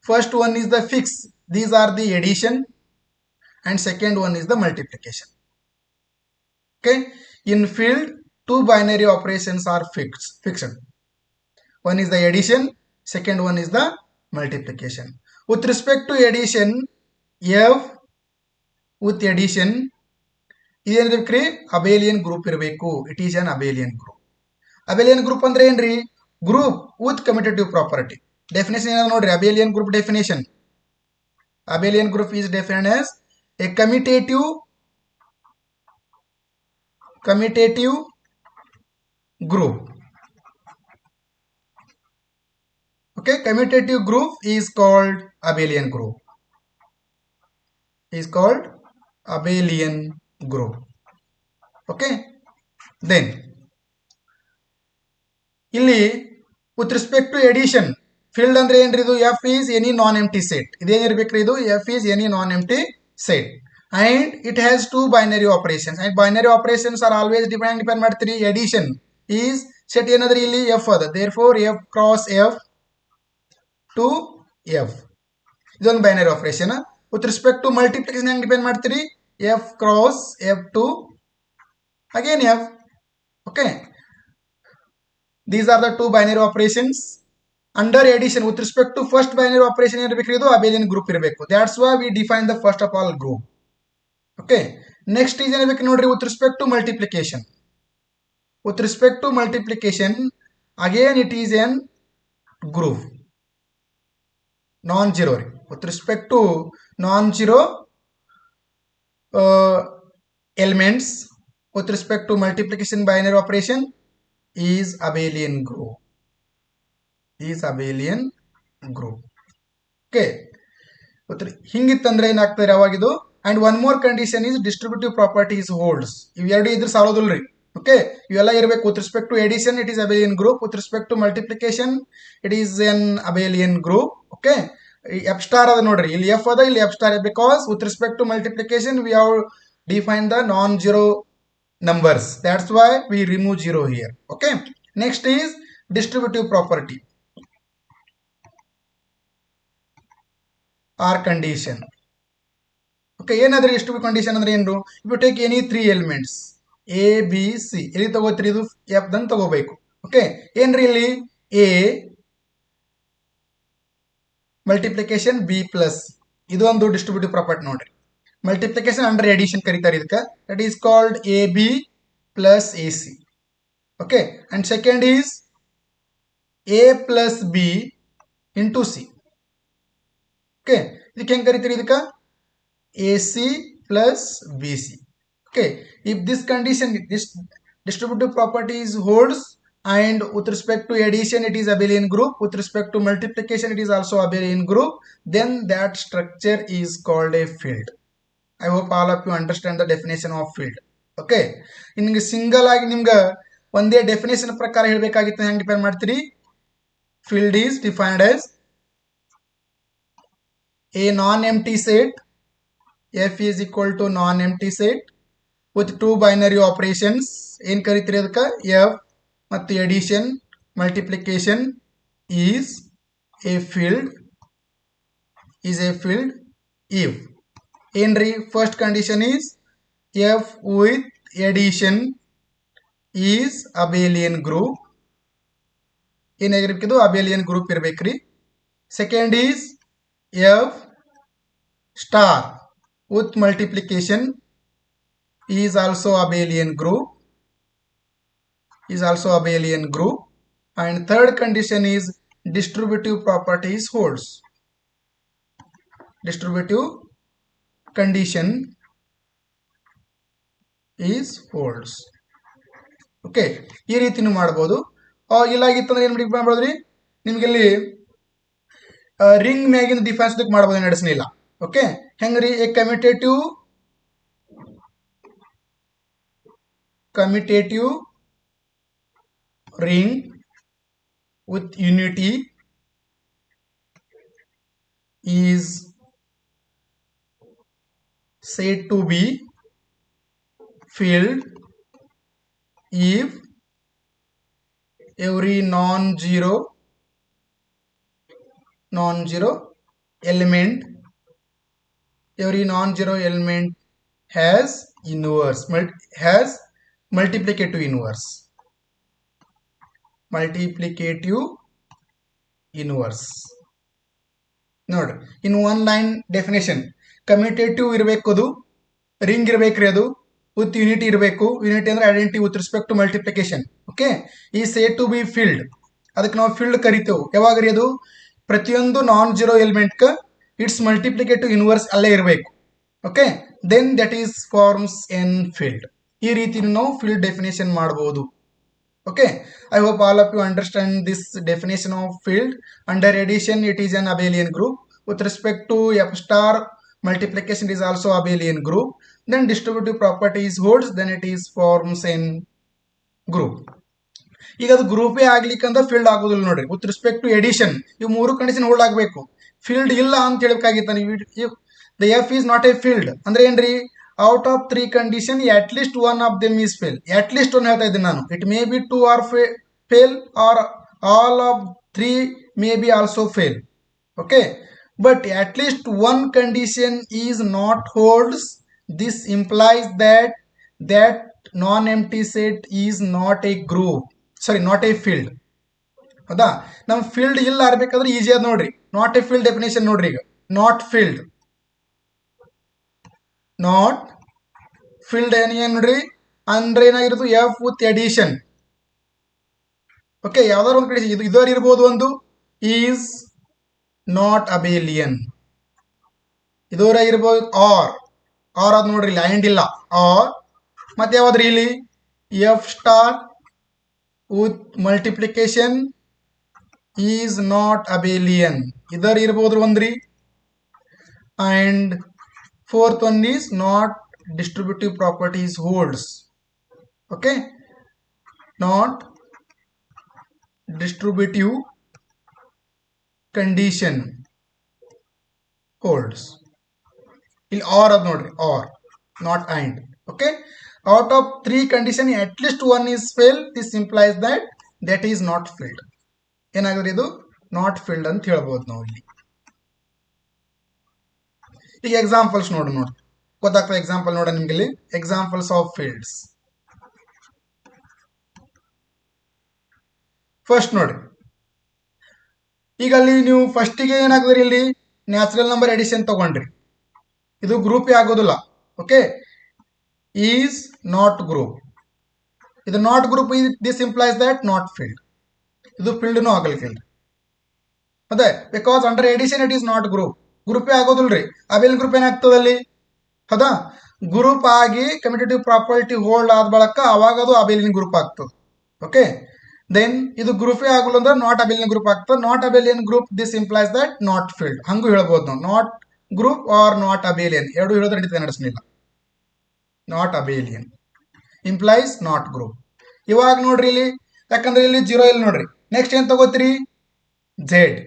first one is the fix. These are the addition and second one is the multiplication. Okay, in field two binary operations are fixed. One is the addition, second one is the multiplication. With respect to addition, F with addition ಇದೇನಿರ್ಬೇಕ್ರಿ abelian group ಇರಬೇಕು. It is an abelian group. Abelian group ಅಂದ್ರೆ ಏನ್ರಿ group with commutative property. Definition ಏನಾದ್ರು ನೋಡ್ರಿ abelian group definition. Abelian group is defined as a commutative group Okay, commutative group is called abelian group. Is called abelian group. Okay, then ಇಲ್ಲಿ with respect to addition field ಅಂದ್ರೆ ಏನ್ರಿ ಇದು f is any non-empty set. ಇದೇನಿರ್ಬೇಕ್ರಿ ಇದು f is any non-empty set and it has two binary operations and binary operations are always depend ಮಾಡ್ತೀರಿ addition is set ಏನಾದ್ರಿ ಇಲ್ಲಿ f ಅದ therefore f cross f to f ಇದೊಂದು binary operation. with respect to multiplication ಹೆಂಗ್ depend ಮಾಡ್ತೀರಿ f cross f to again f. Okay, these are the two binary operations. Under addition with respect to first binary operation ಏನಿರಬೇಕ್ರಿ ಇದು abelian group ಇರಬೇಕು. That's why we define the first of all group. Okay, next is ಏನಿರಬೇಕು ನೋಡ್ರಿ with respect to multiplication. With respect to multiplication again it is an group non-zero. With respect to non-zero elements with respect to multiplication binary operation is abelian group. Is abelian group. Okay, ಹಿಂಗಿತ್ತಂದ್ರೆ ಏನಾಗ್ತದೆ ಯಾವಾಗಿದು and one more condition is distributive properties holds. ಇವೆರಡು ಇದ್ರೆ ಸಾಲೋದಿಲ್ರಿ. Okay, ಇವೆಲ್ಲ ಇರಬೇಕು. with respect to addition it is abelian group, with respect to multiplication it is an abelian group. Okay, f star ಅದ ನೋಡ್ರಿ ಇಲ್ಲಿ f ಅದ ಇಲ್ಲಿ f star because with respect to multiplication we have defined the non-zero numbers, that's why we remove zero here. Okay, next is distributive property or condition. Okay, ಏನಾದ್ರೆ distributive condition ಅಂದ್ರೆ ಏನು, if you take any three elements a b c ಇಲ್ಲಿ ತಗೋತೀರಿ ಇದು f Dhan ತಗೋಬೇಕು. Okay, ಏನ್ರಿ ಇಲ್ಲಿ a multiplication b plus ಇದು ಒಂದು ಡಿಸ್ಟ್ರಿಬ್ಯೂಟಿವ್ ಪ್ರಾಪರ್ಟಿ ನೋಡ್ರಿ. ಮಲ್ಟಿಪ್ಲಿಕೇಶನ್ ಅಂಡರ್ ಎಡಿಷನ್ ಕರೀತಾರೆ ಇದಕ್ಕೆ, that is called A B plus A C. Okay, and second is A plus B into C. Okay, ಇದಕ್ಕೆ ಹೆಂಗೆ ಕರಿತೀರಿ ಇದಕ್ಕೆ A C plus B C. Okay, if this condition, this distributive properties holds and with respect to addition it is abelian group, with respect to multiplication it is also abelian group, then that structure is called a field. I hope all of you understand the definition of field. Okay, ನಿಮಗೆ single ಆಗಿ ನಿಮ್ಗೆ ಒಂದೇ definition ಪ್ರಕಾರ ಹೇಳಬೇಕಾಗಿತ್ತು ಹೆಂಗೆ define ಮಾಡ್ತೀರಿ. field is defined as a non-empty set, f is equal to non-empty set with two binary operations. ಏನ್ ಕರಿತೀರಿ ಅದಕ್ಕೆ f ಮತ್ತು addition multiplication is a field if ಏನ್ರಿ first condition is f with addition is abelian group. ಏನಾಗಿರ್ಬೇಕಿದು abelian group ಇರಬೇಕ್ರಿ. second is f star with multiplication is also abelian group, and third condition is distributive properties holds. Distributive condition is holds. Okay, ಈ ರೀತಿನೂ ಮಾಡಬಹುದು. ಇಲ್ಲಾಗಿತ್ತಂದ್ರೆ ಏನು ಮಾಡ್ಬೋದ್ರಿ, ನಿಮ್ಗೆ ಇಲ್ಲಿ ring ಮ್ಯಾಗಿನ defence ಮಾಡಬಹುದು, ನಡೆಸಲಿಲ್ಲ. Okay, ಹೆಂಗ್ರಿ A commutative ring with unity is said to be filled if every non-zero element has multiplicative inverse. ನೋಡ್ರಿ, in one line definition commutative ಇರಬೇಕು, ಅದು ರಿಂಗ್ ಇರಬೇಕ್ರಿ, ಅದು ವಿತ್ ಯೂನಿಟಿ ಇರಬೇಕು. ಯೂನಿಟಿ ಅಂದ್ರೆ identity with respect to multiplication. Okay, ಈ said to be field, ಅದಕ್ಕೆ ನಾವು ಫಿಲ್ಡ್ ಕರಿತೇವೆ ಯಾವಾಗ್ರಿ, ಅದು ಪ್ರತಿಯೊಂದು non-zero ಎಲಿಮೆಂಟ್ಗೆ ಇಟ್ಸ್ ಮಲ್ಟಿಪ್ಲಿಕೇಟಿವ್ ಇನ್ವರ್ಸ್ ಅಲ್ಲೇ ಇರಬೇಕು. Okay, then that is forms an field. ಈ ರೀತಿ ನಾವು ಫೀಲ್ಡ್ ಡೆಫಿನೇಷನ್ ಮಾಡಬಹುದು. Okay, I hope all of you understand this definition of field. Under addition, it is an abelian group. With respect to f star, multiplication is also abelian group. Then distributive properties holds, then it is forms in group. ಈಗ ಅದು ಗ್ರೂಪೇ ಆಗ್ಲಿಕ್ಕಂದ್ರೆ field ಆಗೋದಿಲ್ಲ ನೋಡ್ರಿ. With respect to edition ಇವು ಮೂರು condition hold ಆಗಬೇಕು. Field ಇಲ್ಲ ಅಂತ ಹೇಳ್ಬೇಕಾಗಿತ್ತ ನೀವು. The F is not a field ಅಂದ್ರೆ ಏನ್ರಿ, out of 3 condition at least one of them is fail. At least one ಹೇಳ್ತಾ ಇದ್ದೀನಿ ನಾನು. It may be 2 or fail are all of 3 may be also fail. Okay, but at least one condition is not holds. This implies that non-empty set is not a group, sorry not a field. ಹೌದಾ, ನಮ್ಮ field ಇಲ್ಲ ಆಗ್ಬೇಕಾದ್ರೆ easy ಅದ ನೋಡ್ರಿ. Not a field definition ನೋಡ್ರಿ. ಈಗ not field ಏನ್ ನೋಡ್ರಿ ಅಂದ್ರೆ ಏನಾಗಿರೋದು, ಎಫ್ ವಿತ್ ಎಡಿಷನ್. ಓಕೆ, ಯಾವ್ದಾದ್ರು ಒಂದು ಕಡೆ ಇದರ ಇರ್ಬೋದು. ಒಂದು ಈಸ್ ನಾಟ್ ಅಬೇಲಿಯನ್, ಇದರ ಇರ್ಬೋದು. ಆರ್ ಅದ್ ನೋಡ್ರಿ, ಲೈಂಡ್ ಇಲ್ಲ. ಆರ್ ಮತ್ತೆ ಯಾವ್ದ್ರಿ ಇಲ್ಲಿ, F star with multiplication is not abelian, ಇದರ ಇರಬಹುದು ಒಂದ್ರಿ. and fourth one is not distributive properties holds. okay, not distributive condition holds. ಇಲ್ಲಿ or ಅದ್ ನೋಡ್ರಿ, or not and. okay, out of 3 condition at least one is fail. This implies that is not filled. ಏನಾಗುತ್ತೆ, ಇದು not filled ಅಂತ ಹೇಳ್ಬೋದು ನಾವು ಇಲ್ಲಿ. ಈಗ ಎಕ್ಸಾಂಪಲ್ಸ್ ನೋಡಿ ಗೊತ್ತಾಗ್ತದೆ. ಎಕ್ಸಾಂಪಲ್ ನೋಡ ನಿಮ್ಗೆ ಇಲ್ಲಿ ಎಕ್ಸಾಂಪಲ್ಸ್ ಆಫ್ ಫೀಲ್ಡ್ಸ್. ಫಸ್ಟ್ ನೋಡಿ, ಈಗ ಅಲ್ಲಿ ನೀವು ಫಸ್ಟಿಗೆ ಏನಾಗ್ತದೆ, ಇಲ್ಲಿ ನ್ಯಾಚುರಲ್ ನಂಬರ್ ಎಡಿಷನ್ ತಗೊಂಡ್ರಿ, ಇದು ಗ್ರೂಪ್ ಆಗೋದಿಲ್ಲ. ಓಕೆ, ಈಸ್ ನಾಟ್ ಗ್ರೂಪ್, ಇದು not group. This implies that not field, ಇದು ಫೀಲ್ಡ್ನು ಆಗಲಿಕ್ಕಿಲ್ಲ. ಅದೇ because under addition it is not group. ಗ್ರೂಪೇ ಆಗೋದಿಲ್ರಿ. ಅಬೇಲಿಯನ್ ಗ್ರೂಪ್ ಏನಾಗ್ತದೆ ಅಲ್ಲಿ, ಹೌದಾ, ಗ್ರೂಪ್ ಆಗಿ ಕಮ್ಯುಟೇಟಿವ್ ಪ್ರಾಪರ್ಟಿ ಹೋಲ್ಡ್ ಆದ ಬಳಕ ಅವಾಗ ಅದು ಅಬೇಲಿಯನ್ ಗ್ರೂಪ್ ಆಗ್ತದೆ. ಓಕೆ, ದೆನ್ ಇದು ಗ್ರೂಪೇ ಆಗಲ್ಲ ಅಂದ್ರೆ ನಾಟ್ ಅಬೇಲಿಯನ್ ಗ್ರೂಪ್ ಆಗ್ತದೆ. Not abelian group, this implies that not field. ಹಂಗೂ ಹೇಳ್ಬೋದು ನಾವು. Not group or not abelian ಎರಡು ಹೇಳೋದು ನಡೀತದೆ, ನಡೆಸಲಿಲ್ಲ. Not abelian implies not group. ಇವಾಗ ನೋಡ್ರಿ ಇಲ್ಲಿ, ಯಾಕಂದ್ರೆ ಇಲ್ಲಿ 0 ಇಲ್ಲಿ ನೋಡ್ರಿ. ನೆಕ್ಸ್ಟ್ ಏನ್ ತಗೋತೀರಿ, ಝೆಡ್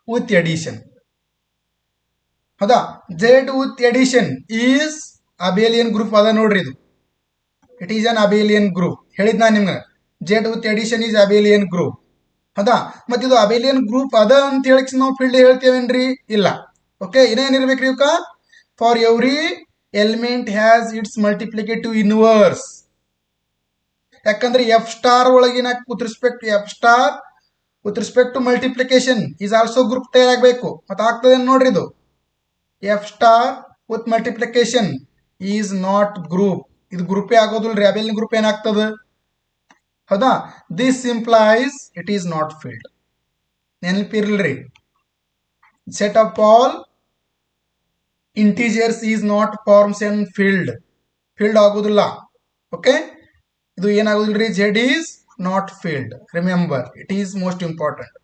ವಿತ್ ಎಡಿಷನ್. ಹೌದಾ, Z with addition is abelian group ಅದ ನೋಡ್ರಿ. ಇದು it is an abelian group. ಹೇಳಿದ್ ನಾನು ನಿಮ್ಗೆ, Z with addition is abelian group. ಹೌದಾ, ಮತ್ತೆ ಇದು ಅಬೇಲಿಯನ್ ಗ್ರೂಪ್ ಅದ ಅಂತ ಹೇಳಕ್ ನಾವು ಫೀಲ್ಡ್ ಹೇಳ್ತೇವೇನ್ರಿ, ಇಲ್ಲ. ಓಕೆ, ಏನೇನಿರ್ಬೇಕ್ರಿ ಇವಕ್ಕ, for every element has its multiplicative inverse. ಯಾಕಂದ್ರೆ ಎಫ್ ಸ್ಟಾರ್ ಒಳಗಿನ with respect F star with respect to multiplication is also group ತಯಾರಾಗಬೇಕು. ಮತ್ತೆ ಆಗ್ತದೆ ನೋಡ್ರಿ, ಇದು F star with multiplication is not group, ಇದು ಗ್ರೂಪೇ ಆಗೋದಿಲ್ರಿ. ಅಬೇಲಿಯನ್ ಗ್ರೂಪ್ ಏನಾಗ್ತದೆ, ಹೌದಾ. This implies it is not field. ನೆನಪಿರ್ಲ್ರಿ, set of all integers is not forms and field ಆಗೋದಿಲ್ಲ. ಓಕೆ, ಇದು ಏನಾಗೋದಿಲ್ರಿ, Z is not field. Remember, it is most important.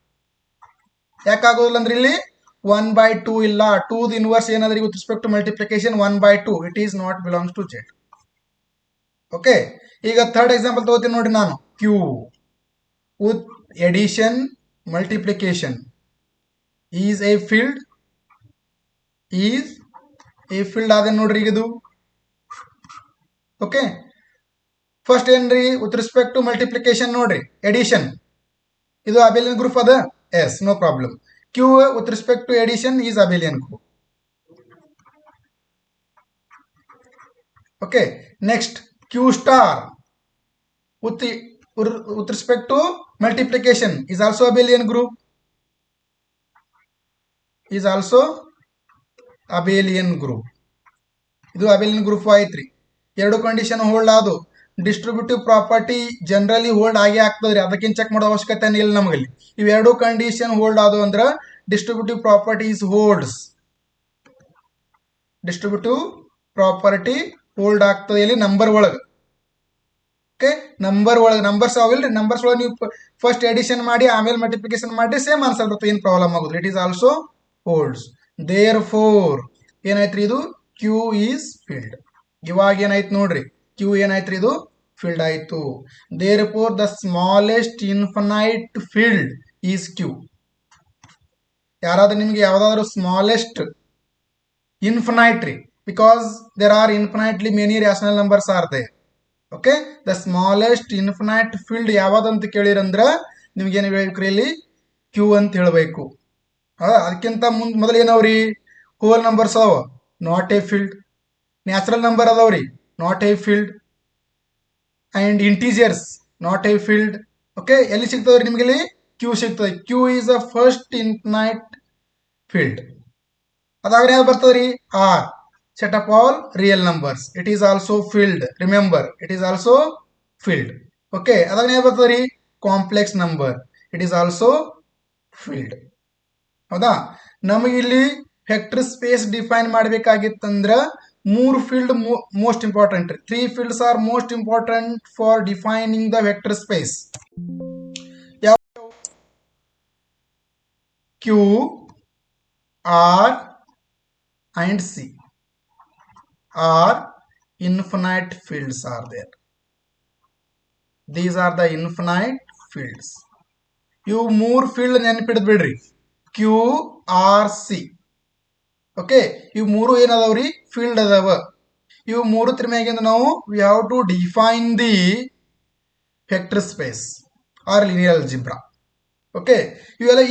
ಯಾಕಾಗೋದಿಲ್ಲ ಅಂದ್ರೆ ಇಲ್ಲಿ 1/2 ಇಲ್ಲ. 2 ಇನ್ವರ್ಸ್ ಏನಾದ್ರಿ with respect to multiplication 1/2, it is not belongs to Z. Okay, ಈಗ third example ತಗೋತೀನಿ ನೋಡ್ರಿ ನಾನು. Q with addition multiplication is a field. ಆದ ನೋಡ್ರಿ ಈಗ ಇದು. ಓಕೆ, ಫಸ್ಟ್ ಏನ್ರಿ, ವಿತ್ ರೆಸ್ಪೆಕ್ಟ್ ಟು ಮಲ್ಟಿಪ್ಲಿಕೇಶನ್ ನೋಡ್ರಿ, ಎಡಿಷನ್ ಇದು ಅಬೇಲಿಯನ್ ಗ್ರೂಪ್ ಅದ. Yes, no problem. Q with respect to addition is abelian group. Okay, next Q star with respect to multiplication is also abelian group. ಇದು abelian group ಆಯ್ತ್ರಿ. ಎರಡು condition hold ಆದು. Distributive property generally hold ಆಗೇ ಆಗ್ತದ್ರಿ, ಅದಕ್ಕಿಂತ check ಮಾಡೋ ಅವಶ್ಯಕತೆ ಇಲ್ಲ ನಮಗಲ್ಲಿ. ಇವೆರಡು ಕಂಡೀಷನ್ ಹೋಲ್ಡ್ ಆದು ಅಂದ್ರೆ distributive properties holds. Distributive property hold ಆಗ್ತದೆ ಇಲ್ಲಿ ನಂಬರ್ ಒಳಗೆ. ಓಕೆ ನಂಬರ್ ಒಳಗೆ ನಂಬರ್ಸ್ ಅವಿಲ್ರಿ ನಂಬರ್ಸ್ ಒಳಗೆ ನೀವು ಫಸ್ಟ್ ಎಡಿಷನ್ ಮಾಡಿ ಆಮೇಲೆ ಮಲ್ಟಿಪ್ಲಿಕೇಶನ್ ಮಾಡಿ ಸೇಮ್ ಆನ್ಸರ್ ಬರ್ತದೆ ಏನು ಪ್ರಾಬ್ಲಮ್ ಆಗೋದು it is also holds therefore ಏನಾಯ್ತ್ರಿ ಇದು ಕ್ಯೂ ಈಸ್ ಫಿಲ್ಡ್ ಇವಾಗ ಏನಾಯ್ತು ನೋಡ್ರಿ ಕ್ಯೂ ಏನಾಯ್ತ್ರಿ ಇದು ಫಿಲ್ಡ್ ಆಯ್ತು therefore the smallest infinite field is Q ಯಾರಾದ್ರೂ ನಿಮ್ಗೆ ಯಾವ್ದಾದ್ರು ಸ್ಮಾಲೆಸ್ಟ್ ಇನ್ಫನೈಟ್ ರೀ because there are infinitely many rational numbers are they okay the smallest infinite field ಯಾವ್ದಂತ ಕೇಳಿರಂದ್ರ ನಿಮ್ಗೆ ಏನು ಹೇಳ್ಬೇಕ್ರಿ ಇಲ್ಲಿ ಕ್ಯೂ ಅಂತ ಹೇಳಬೇಕು ಅದಕ್ಕಿಂತ ಮೊದಲು ಏನವ್ರಿ ಹೋಲ್ ನಂಬರ್ಸ್ ಅದಾವ not a field natural number ಅದಾವ್ರಿ not a field and integers not a field okay ಎಲ್ಲಿ ಸಿಗ್ತದ್ರಿ ನಿಮ್ಗೆ ಇಲ್ಲಿ ಕ್ಯೂ ಸಿಗ್ತದೆ Q is a first infinite field ಅದಾದ್ರೆ ಯಾವ್ದು ಬರ್ತದ್ರಿ R set up all real numbers it is also filled remember it is also filled okay ಅದಾಗ ಏನು ಬರ್ತದ್ರಿ complex number it is also field ಹೌದಾ ನಮಗೆ ಇಲ್ಲಿ ವೆಕ್ಟರ್ ಸ್ಪೇಸ್ ಡಿಫೈನ್ ಮಾಡಬೇಕಾಗಿತ್ತಂದ್ರ ಮೂರು field most important three fields are most important for defining the vector space Q R and C are infinite fields are there. These are the infinite fields. ಇವು ಮೂರು field ನೆನಪಿಡ್ ಬಿಡ್ರಿ Q R C okay ಇವು ಮೂರು ಏನದಾವ್ರಿ field ಅದಾವ ಇವು ಮೂರು ಮ್ಯಾಗಿಂದ ನಾವು we have to define the vector space or linear algebra okay ಇವೆಲ್ಲ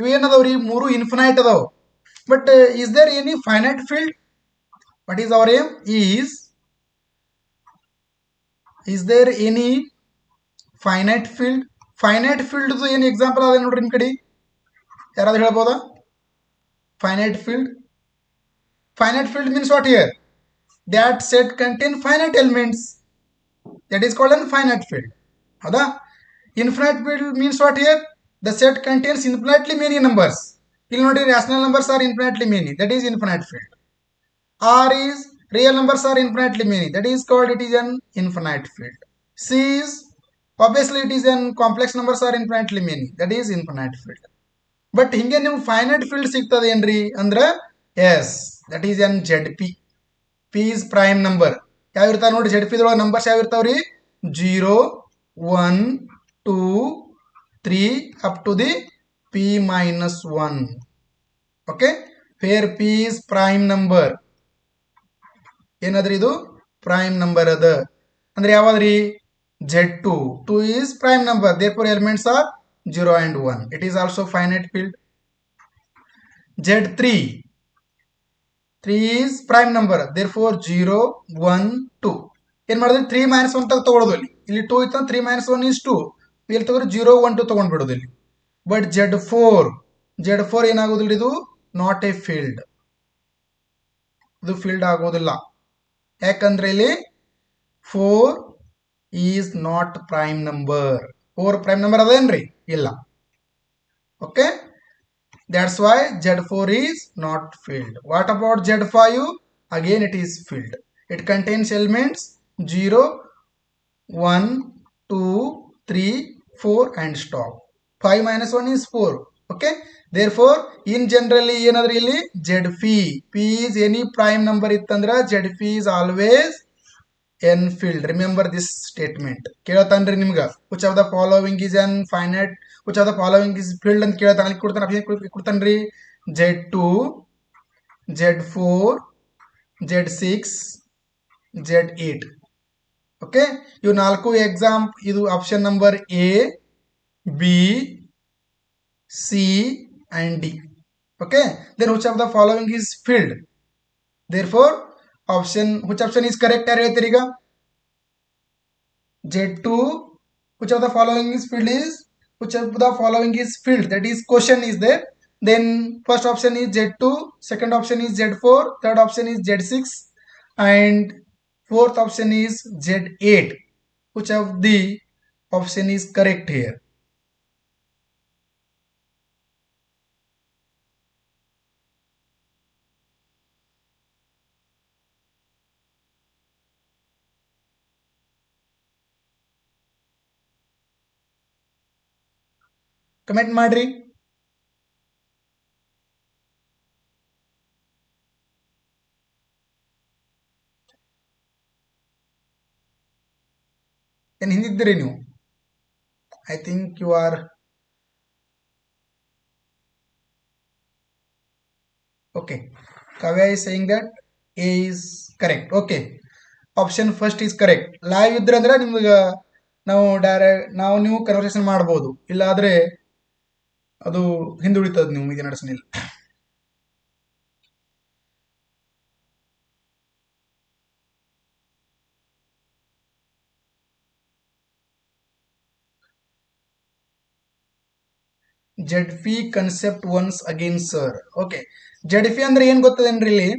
ಇವೇನದಾವ್ರಿ ಮೂರು ಇನ್ಫಿನೈಟ್ ಅದಾವ but is there any finite field what is our aim is there any finite field ಏನು ಎಕ್ಸಾಂಪಲ್ ಅದ ನೋಡ್ರಿ ನಿಮ್ ಕಡೆ ಯಾರಾದ್ರೂ ಹೇಳ್ಬೋದಾ finite field means what here that set contain finite elements that is called an finite field ಹೌದಾ infinite field means what here the set contains infinitely many numbers ಇಲ್ಲಿ ನೋಡಿ rational numbers are infinitely many that is infinite field R is real numbers are infinitely many that is called it is an infinite field C is obviously it is an complex numbers are infinitely many that is infinite field but hinge nimu finite field sigtade enri andra yes that is an ZP P is prime number yav irta nodi ZP dolo numbers yav irtavri 0 1 2 3 up to the P minus 1 okay where P is prime number ಏನದ್ರಿ ಇದು prime number ಅದ ಅಂದ್ರೆ ಯಾವಾದ್ರಿ Z2 2 is prime number therefore elements are 0 and 1 it is also finite field Z3 3 is prime number therefore 0 1 2 ಏನ್ ಮಾಡಿದ್ರಿ 3 minus 1 ತಗೊಳ್ಳೋದು ಇಲ್ಲಿ 2 ಇತ್ತು 3 minus 1 is 2 ಇಲ್ಲಿ ತಗೋರಿ 0 1 2 ತಗೊಂಡ್ಬಿಡೋದು ಇಲ್ಲಿ ಬಟ್ Z4 ಏನಾಗೋದಿಲ್ಲ ಇದು ನಾಟ್ ಎ ಫೀಲ್ಡ್ ಇದು ಫೀಲ್ಡ್ ಆಗೋದಿಲ್ಲ ಯಾಕಂದ್ರೆ ಇಲ್ಲಿ 4 is not prime number 4 prime number ಅದೇನ್ರಿ ಇಲ್ಲ okay that's why Z4 is not filled what about Z5 again it is filled it contains elements 0 1 2 3 4 and stop 5 minus 1 is 4 okay therefore in generally ಏನಂದ್ರೆ ಇಲ್ಲಿ Zp p is any prime number ಇತ್ತಂದ್ರ Zp is always n filled remember this statement ಕೇಳತಾನ್ರಿ ನಿಮ್ಗ which of the following is an finite which of the following is filled ಅಂತ ಕೇಳತಾನ ಅಲ್ಲಿ ಕೊಡ್ತಾನ್ರಿ Z2 Z4 Z6 Z8 okay ಇವು ನಾಲ್ಕು exam ಇದು option number A B C and D okay then which of the following is filled therefore which option is correct ಯಾರು ಹೇಳ್ತೀರಿ ಈಗ Z2 which of the following is filled is which of the following is filled that is question is there then first option is Z2 second option is Z4 third option is Z6 and fourth option is Z8 which of the option is correct here comment ಮಾಡ್ರಿ. ಏನು ಹಿಂದಿದ್ದೀರಿ ನೀವು? I think you are okay. Kavya is saying that A is correct. Okay, option first is correct. Live ಇದ್ರೆ ಅಂದ್ರೆ ನಿಮ್ಗೆ ನಾವು ನೀವು conversation ಮಾಡ್ಬೋದು, ಇಲ್ಲಾದ್ರೆ ಅದು ಹಿಂದುಳಿತದ, ನೀವು ಇದು ನಡೆಸಲಿಲ್ಲ. Z P concept once again sir. Okay, Z P ಅಂದ್ರೆ ಏನ್ ಗೊತ್ತದೇನ್ರಿ ಇಲ್ಲಿ?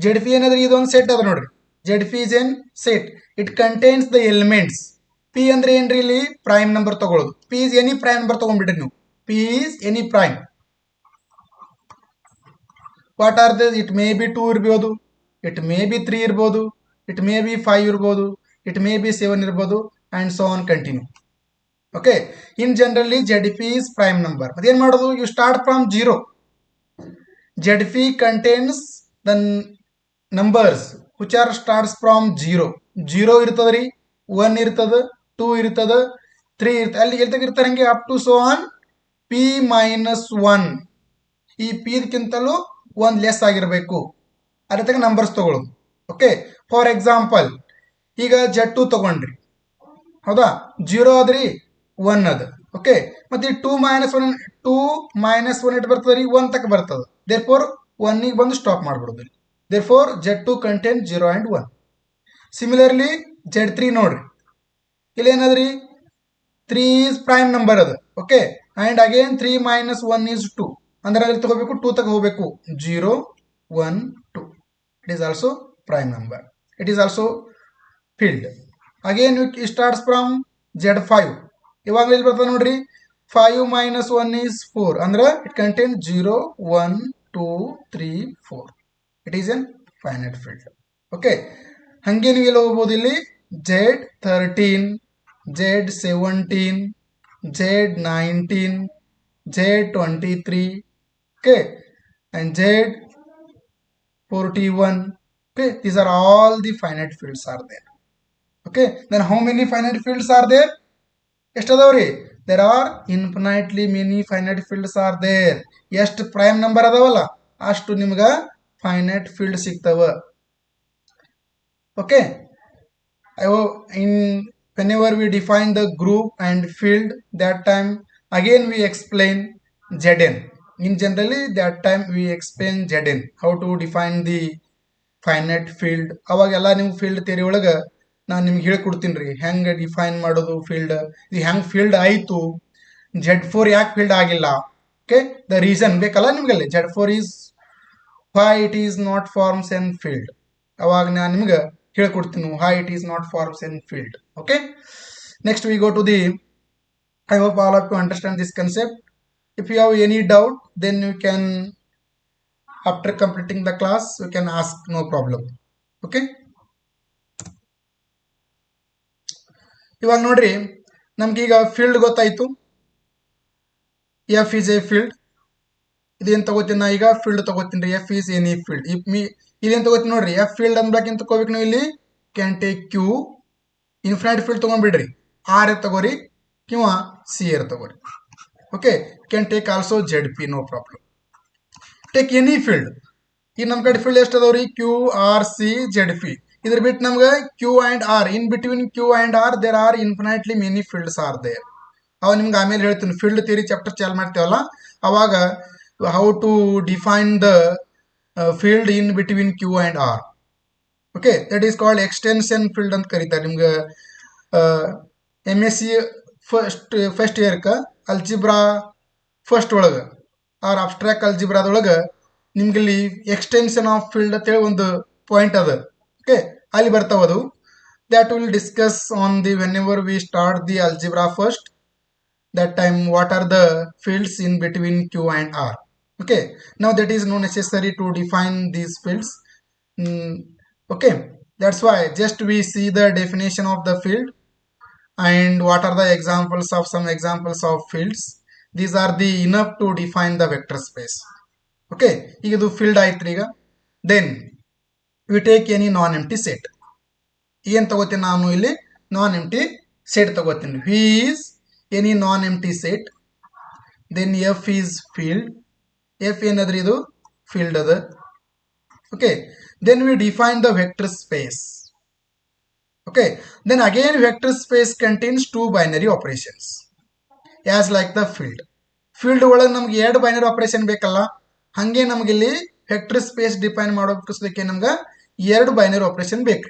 ಜೆಡ್ ಫಿ ಏನಾದ್ರೆ ಇದೊಂದು ಸೆಟ್ ಅದ ನೋಡ್ರಿ. Z phi is an set, it contains the elements. P ಅಂದ್ರೆ ಏನ್ರಿ ಇಲ್ಲಿ? ಪ್ರೈಮ್ ನಂಬರ್ ತಗೊಳ್ಳೋದು. P is any prime number ತಗೊಂಡ್ಬಿಡ್ರಿ ನೀವು. P is any prime. What are the? It may be 2 ಇರ್ಬೋದು, ಇಟ್ ಮೇ ಬಿ 3 ಇರ್ಬೋದು, ಇಟ್ ಮೇ ಬಿ 5 ಇರ್ಬೋದು, it may B 7 ಇರ್ಬೋದು, and so on continue. Okay, in generally Z phi is prime number. ಅದೇನ್ ಮಾಡೋದು? You start from 0. Z p contains the numbers which are starts from 0. 0 ಇರ್ತದ್ರಿ, 1 ಇರ್ತದ, 2 ಇರ್ತದ, 3 ಇರ್ತದೆ, ಅಲ್ಲಿ ಎಲ್ತಾಗಿರ್ತಾರೆ ಹಂಗೆ up to so on p minus 1. ಈ ಪಿಕ್ಕಿಂತಲೂ ಒಂದು ಲೆಸ್ ಆಗಿರಬೇಕು, ಅದೇ ನಂಬರ್ಸ್ ತಗೊಳ್ಳೋದು. ಓಕೆ, ಫಾರ್ ಎಕ್ಸಾಂಪಲ್ ಈಗ ಜೆಡ್ 2 ತಗೊಂಡ್ರಿ, ಹೌದಾ? 0 ಆದ್ರಿ, 1 ಅದ. ಓಕೆ, ಮತ್ತೆ 2 ಮೈನಸ್ 1 ಇಟ್ ಬರ್ತದೆ ರೀ, 1 ತಕ್ಕ ಬರ್ತದೆ. ದೇರ್ ಫೋರ್ 1 ಬಂದು ಸ್ಟಾಪ್ ಮಾಡ್ಬಿಡೋದು. Therefore Z 2 contain 0 and 1. Similarly Z 3 ನೋಡ್ರಿ, ಇಲ್ಲಿ ಏನದ್ರಿ? 3 ಈಸ್ ಪ್ರೈಮ್ ನಂಬರ್ ಅದ. Okay, and again 3 minus 1 is 2. ಅಂದ್ರೆ ಅಲ್ಲಿ ತಗೋಬೇಕು, 2 ತಗ ಹೋಗ್ಬೇಕು. 0 1 2. It is also prime number. It is also field. Again you starts from Z5. ಇವಾಗ ಇಲ್ಲಿ ಬರ್ತದೆ ನೋಡ್ರಿ, 5 ಮೈನಸ್ 1 ಈಸ್ 4. ಅಂದ್ರೆ it contain 0 1 2 3 4. It is N finite field. Okay, ಹಂಗೆ ನೀವು ಎಲ್ಲ ಹೋಗ್ಬೋದು ಇಲ್ಲಿ Z13, Z17, Z19, Z23, okay, and Z41. Okay, these are all the finite fields are there. Okay, then how many finite fields are there? ಎಷ್ಟದವ್ರಿ? There are infinitely many finite fields are there. ಎಷ್ಟು prime number ಅದಾವಲ್ಲ ಅಷ್ಟು ನಿಮ್ಗೆ finite field ಸಿಗ್ತವ. Okay, whenever we define the group and field, that time again we explain Zn. In generally that time we explain Zn, how to define the finite field. ಅವಾಗೆಲ್ಲ ನಿಮ್ಮ field theory ಒಳಗೆ ನಾನು ನಿಮ್ಗೆ ಹೇಳ್ಕೊಡ್ತೀನಿ ರೀ, ಹೆಂಗೆ define ಮಾಡೋದು ಫೀಲ್ಡ್. ಇದು ಹೆಂಗೆ ಫೀಲ್ಡ್ ಆಯಿತು, Z4 ಯಾಕೆ ಫೀಲ್ಡ್ ಆಗಿಲ್ಲ, ಓಕೆ, ದ ರೀಸನ್ ಬೇಕಲ್ಲ ನಿಮ್ಗಲ್ಲಿ. Z4 is why it is not forms and field. ಅವಾಗ ನಾನು ನಿಮ್ಗೆ ಹೇಳ್ಕೊಡ್ತೀನಿ why it is not forms and field. Okay, next we go to the, I hope all of you understand this concept. If you have any doubt, then you can, after completing the class, you can ask, no problem. Okay, ಇವಾಗ ನೋಡ್ರಿ, ನಮ್ಗೀಗ field ಗೊತ್ತಾಯ್ತು. F is A field. ಇದೇನು ತಗೋತೀನಿ ನಾ ಈಗ? Field ತಗೋತೀನಿ ರೀ. F is any field. ಇಲ್ಲೇನು ತಗೋತೀನಿ ನೋಡ್ರಿ, ಎಫ್ ಫೀಲ್ಡ್ ಅಂದ್ಬೇಕು ಏನು ತಗೋಬೇಕು ನೀವು ಇಲ್ಲಿ? Can take Q. Infinite field ತೊಗೊಂಡ್ಬಿಡ್ರಿ, ಆರ್ ಎ ತಗೋರಿ, ಕಿಂವ ಸಿ ಎರ್ ತಗೋರಿ. Okay, can take also Z P, no problem. Take any field. ಈಗ ನಮ್ಮ ಕಡೆ ಫೀಲ್ಡ್ ಎಷ್ಟು ಅದಾವ್ರಿ? Q R C Z P. ಇದ್ರ ಬಿಟ್ಟು ನಮ್ಗೆ Q and R, in between Q and R there are infinitely many fields are there. ಅವಾಗ ನಿಮ್ಗೆ ಆಮೇಲೆ ಹೇಳ್ತೀನಿ, ಫೀಲ್ಡ್ ಥಿಯರಿ ಚಾಪ್ಟರ್ ಚಾಲು ಮಾಡ್ತೇವಲ್ಲ ಅವಾಗ how to define the field in between Q and R. Okay, that is called extension field ಅಂತ ಕರೀತಾರೆ. ನಿಮ್ಗೆ MSc ಫಸ್ಟ್ ಇಯರ್ಕ ಅಲ್ಜಿಬ್ರಾ ಫಸ್ಟ್ ಒಳಗೆ ಆರ್ ಅಬ್ಸ್ಟ್ರಾಕ್ಟ್ ಅಲ್ಜಿಬ್ರಾದೊಳಗೆ ನಿಮ್ಗಿಲ್ಲಿ ಎಕ್ಸ್ಟೆನ್ಷನ್ ಆಫ್ ಫೀಲ್ಡ್ ಅಂತೇಳಿ ಒಂದು ಪಾಯಿಂಟ್ ಅದ. ಓಕೆ, ಅಲ್ಲಿ ಬರ್ತಾವದು. that will discuss on the whenever we start the algebra first, that time what are the fields in between Q and R. Okay, now that is no necessary to define these fields. Okay, That's why just we see the definition of the field and what are the examples of some examples of fields. These are the enough to define the vector space. Okay, ಇದು field ಆಯ್ತು ಈಗ. Then we take any non-empty set. ಏನು ತಗೋತೀನಿ ನಾನು ಇಲ್ಲಿ non-empty set ತಗೋತೀನಿ. V is any non-empty set. Then F is field. F ಏನಾದ್ರೂ ಇದು field ಅದ. Okay, then we define the vector space. Okay, then again vector space contains two binary operations as like the field. Field ಒಳಗೆ ನಮಗೆ ಎರಡು binary operation ಬೇಕಲ್ಲ, ಹಂಗೆ ನಮಗೆ ಇಲ್ಲಿ vector space define ಮಾಡೋದಕ್ಕೆ ನಮಗೆ ಎರಡು binary operation ಬೇಕು.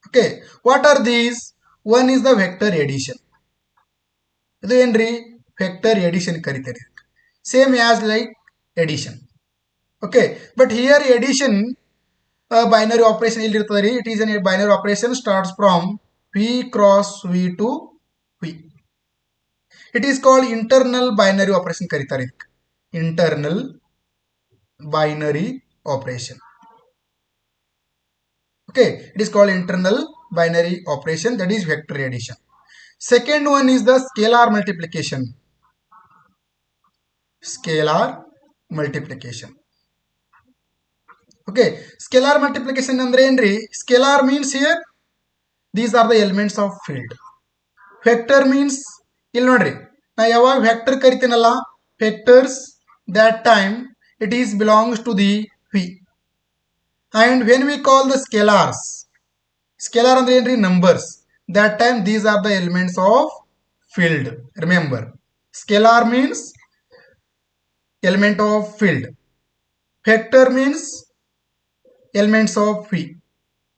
Okay, what are these? One is the vector addition. ಇದು ಏನ್ರಿ vector addition ಕರೀತಾರೆ, same as like addition. Okay, but here addition binary operation illiruttade ರೀ. It is a binary operation starts from V cross V to V. It is called internal binary operation ಕರೀತಾರೆ ಇದಕ್ಕೆ, internal binary operation. Okay, it is called internal binary operation, that is vector addition. Second one is the scalar multiplication. Scalar multiplication. Okay, scalar multiplication andre enri? Scalar means here these are the elements of field. Vector means ಇಲ್ಲಿ ನೋಡ್ರಿ, ನಾ ಯಾವಾಗ vector ಕರಿತೀನಲ್ಲ vectors, that time it is belongs to the V. And when we call the scalars, scalar andre enri? Numbers. That time these are the elements of field. Remember, scalar means element of field. Vector means elements of V.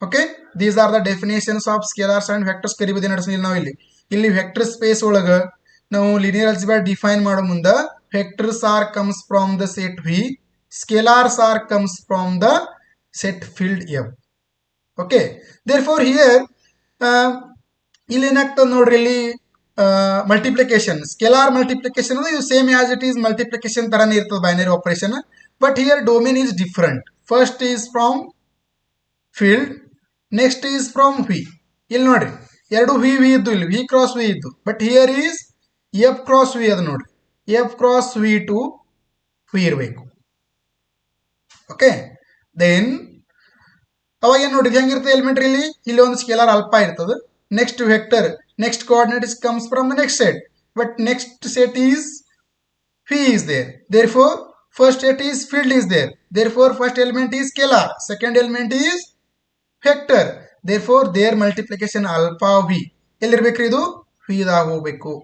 Okay, these are the definitions of scalars and vectors. ಕರಿಬದಿ ನಡೆಸೋಣ ನಾವು ಇಲ್ಲಿ vector space ಒಳಗೆ ನಾವು linear algebra define ಮಾಡೋ ಮುಂದೆ vectors are comes from the set V, scalars are comes from the set field F. Okay, therefore here ಇಲ್ಲಿ ಏನಾಗ್ತದೆ ನೋಡ್ರಿ, ಇಲ್ಲಿ multiplication, scalar multiplication is same as it is multiplication ತರನೇ ಇರ್ತದೆ binary operation, but here domain is different. First is from field, next is from V. ಇಲ್ಲಿ ನೋಡ್ರಿ ಎರಡು V ಇದ್ದು, ಇಲ್ಲಿ V cross V ಇದ್ದು, but here is F cross V ಅದು ನೋಡ್ರಿ, F cross V to V ಇರಬೇಕು. ಓಕೆ, ದೆನ್ ಅವಾಗ ಏನು ನೋಡ್ರಿ ಹೆಂಗಿರ್ತದೆ ಎಲಿಮೆಂಟ್ರಿ, ಇಲ್ಲಿ ಒಂದು ಸ್ಕೇಲಾರ್ ಅಲ್ಫಾ ಇರ್ತದೆ, next vector, next coordinate comes from the next set, but next set is V is there, therefore first set is field is there, therefore first element is scalar, second element is vector, therefore their multiplication alpha V ಎಲ್ಲಿರ್ಬೇಕ್ರಿ, ಇದು V ದಾಗ ಹೋಗ್ಬೇಕು.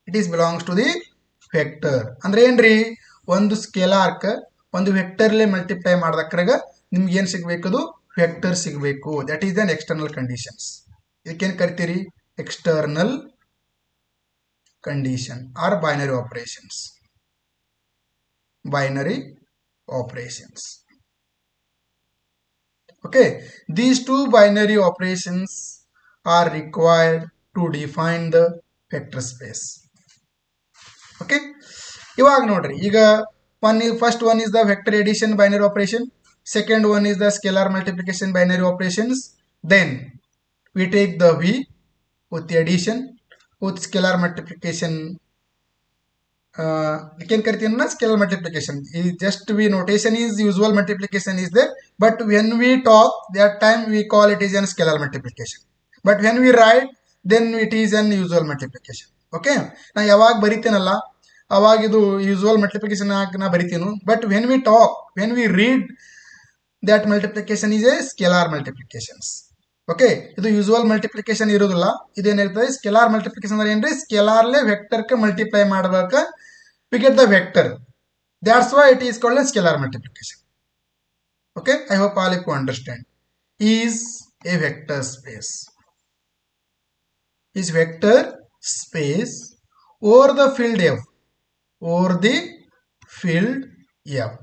It is belongs to the vector. ಅಂದ್ರೆ ಏನ್ರಿ, ಒಂದು ಸ್ಕೇಲಾರ್ಕ ಒಂದು ವೆಕ್ಟರ್ಲೆ multiply ಮಾಡ್ದಕ್ರಾಗ ನಿಮ್ಗೆ ಏನು ಸಿಗಬೇಕು, ಅದು ವೆಕ್ಟರ್ ಸಿಗಬೇಕು. That is an external conditions. ಇದಕ್ಕೇನು ಕರಿತೀರಿ, external condition or binary operations. Binary operations. Okay, these two binary operations are required to define the vector space. Okay, ಇವಾಗ ನೋಡ್ರಿ, ಈಗ first one is the vector addition binary operation, second one is the scalar multiplication binary operations. Then we take the V with the addition, with scalar multiplication. Can ಕರಿತೀನಿ na scalar multiplication. Just we notation is usual multiplication is there, but when we talk that time we call it is an scalar multiplication, but when we write then it is an usual multiplication. Okay, ನಾ ಯಾವಾಗ ಬರಿತೀನಲ್ಲ ಅವಾಗ ಇದು usual multiplication ನಾ ಬರಿತೀನಿ, but when we talk, when we read, that multiplication is a scalar multiplications. Okay, ಇದು usual multiplication ಇರೋದಿಲ್ಲ, ಇದೇನಿರ್ತದೆ scalar multiplication ಅಂದ್ರೆ ಏನ್ರಿ, ಸ್ಕೆಲಾರ್ಲೆ ವೆಕ್ಟರ್ಗೆ ಮಲ್ಟಿಪ್ಲೈ ಮಾಡಬೇಕು, we get the vector, that's why it is called a scalar multiplication. Okay, I hope all of you understand. Is a vector space, is vector space over the field F, over the field F.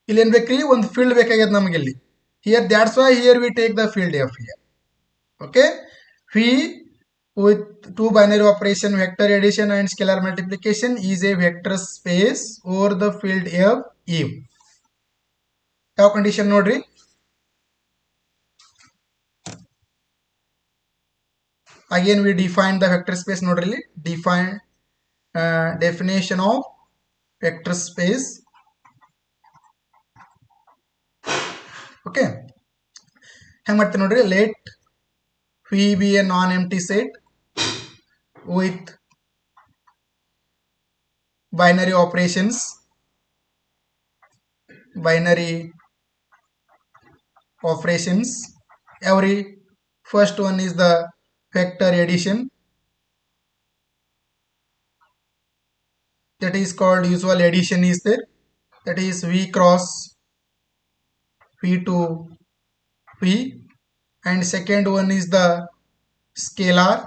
ಇಲ್ಲಿ ಏನು ಬೇಕ್ರಿ, ಒಂದು field ಬೇಕಾಗ್ಯದ ನಮಗೆ ಇಲ್ಲಿ, here that's why here we take the field F here. Okay, V with two binary operation vector addition and scalar multiplication is a vector space over the field F if ಯಾವ condition ನೋಡ್ರಿ, Again we define the vector space nodri define definition of vector space. Okay, hang ಮಾಡ್ತೀನಿ ನೋಡ್ರಿ. Let V be a non-empty set with binary operations. Every first one is the vector addition, that is called usual addition is there, that is V cross V to V, and second one is the scalar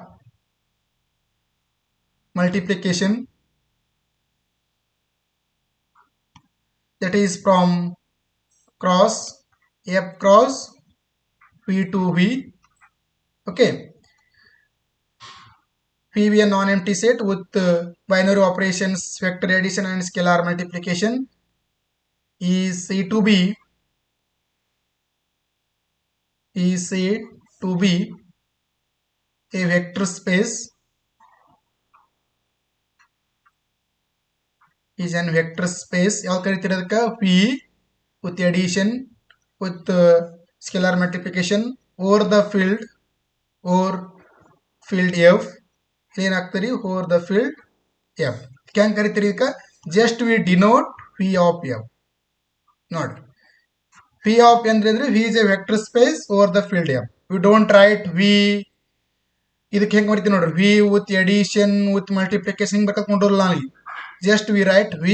multiplication, that is from cross F cross V to V. Okay, V be a non-empty set with binary operations, vector addition and scalar multiplication is said to be a vector space, is an vector space. ಯಾವ ಕರಿತೀರ ಅದಕ್ಕೆ? V with addition with scalar multiplication over the field F. ಏನಾಗ್ತರಿ? over the field F. ಹೆಂಗೆ ಕರಿತೀರಿ ಇದಕ್ಕೆ? just we denote V of F. ನೋಡಿ, V of ಅಂದ್ರೆ V is a vector space over the field F. We don't write V. ಇದಕ್ಕೆ ಹೆಂಗೆ ಮಾಡ್ತೀವಿ ನೋಡ್ರಿ, V with addition with multiplication ಹಿಂಗೆ ಬೇಕಾಕೊಂಡ್ರಲ್ಲ ನಾವು. just we write V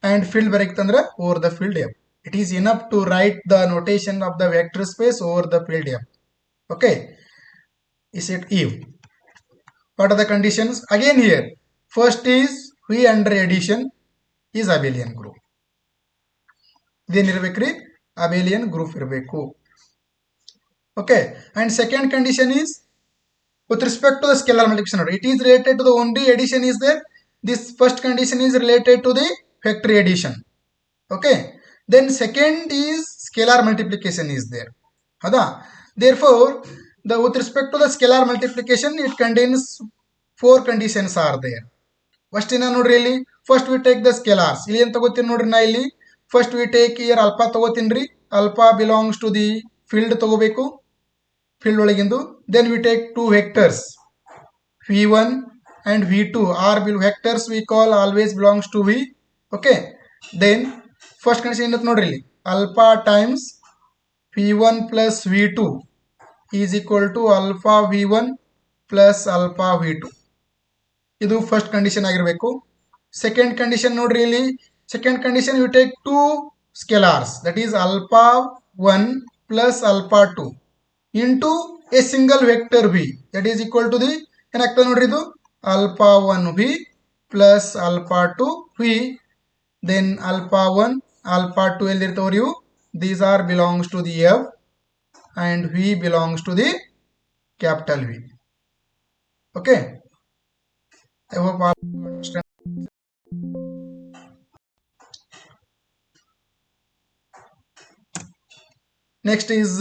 and field ಬರೀತಂದ್ರೆ over the field F. It is enough to write the notation of the vector space over the field F. Okay, is it if? What are the conditions? Again here, first is V under addition is abelian group. ಇದೇನಿರ್ಬೇಕ್ರಿ? abelian group ಇರಬೇಕು. Okay, and second condition is with respect to the scalar multiplication. It is related to the only addition is there. This first condition is related to the vector addition. Okay, then second is scalar multiplication is there. Hada? Therefore, with respect to the scalar multiplication, it contains 4 conditions are there. First in nodri ಇಲ್ಲಿ, first we take the scalars. ಇಲ್ಲಿ ಏನು ತಗೋತೀನಿ ನೋಡ್ರಿ ನಾ ಇಲ್ಲಿ. First we take here alpha ತಗೋತೀನ್ರಿ. Alpha belongs to the field ತಗೋಬೇಕು, field ಒಳಗಿಂದು. Then we take 2 vectors V1 and V2 are vectors we call always belongs to V. Okay, then first condition ಏನಂತ ನೋಡ್ರಿ ಇಲ್ಲಿ, alpha times V1 plus V2 is equal to alpha V1 plus alpha V2. ಇದು first condition ಆಗಿರಬೇಕು. Second condition ನೋಡ್ರಿ ಇಲ್ಲಿ, second condition you take 2 scalars, that is alpha 1 plus alpha 2 into a single vector V, that is equal to the ಏನಾಗ್ತದೆ ನೋಡ್ರಿ ಇದು alpha 1 V plus alpha 2 V. then alpha 1 alpha 2 ಎಲ್ಲಿರ್ತಾವ್ರಿ ಇವು? these are belongs to the F and V belongs to the capital V. Okay, I hope all understand. Next is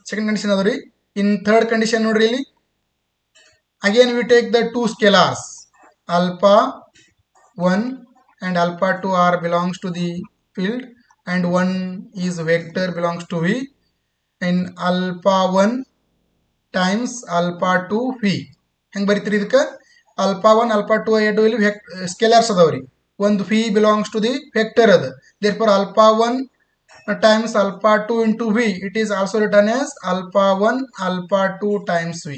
second condition adori. In third condition nodri ಇಲ್ಲಿ, again we take the 2 scalars alpha 1 and alpha 2 are belongs to the field and one is vector belongs to V, and alpha 1 times alpha 2 V. ಹೆಂಗೆ ಬರೀತೀರಿ ಇದಕ್ಕೆ? alpha 1 alpha 2 ಎರಡು ಇಲ್ಲಿ ಸ್ಕೇಲಾರ್ಸ್ ಅದಾವ್ರಿ. ಒಂದು V belongs to the vector ಅದ. therefore alpha 1 times alpha 2 into V, it is also written as alpha 1 alpha 2 times V.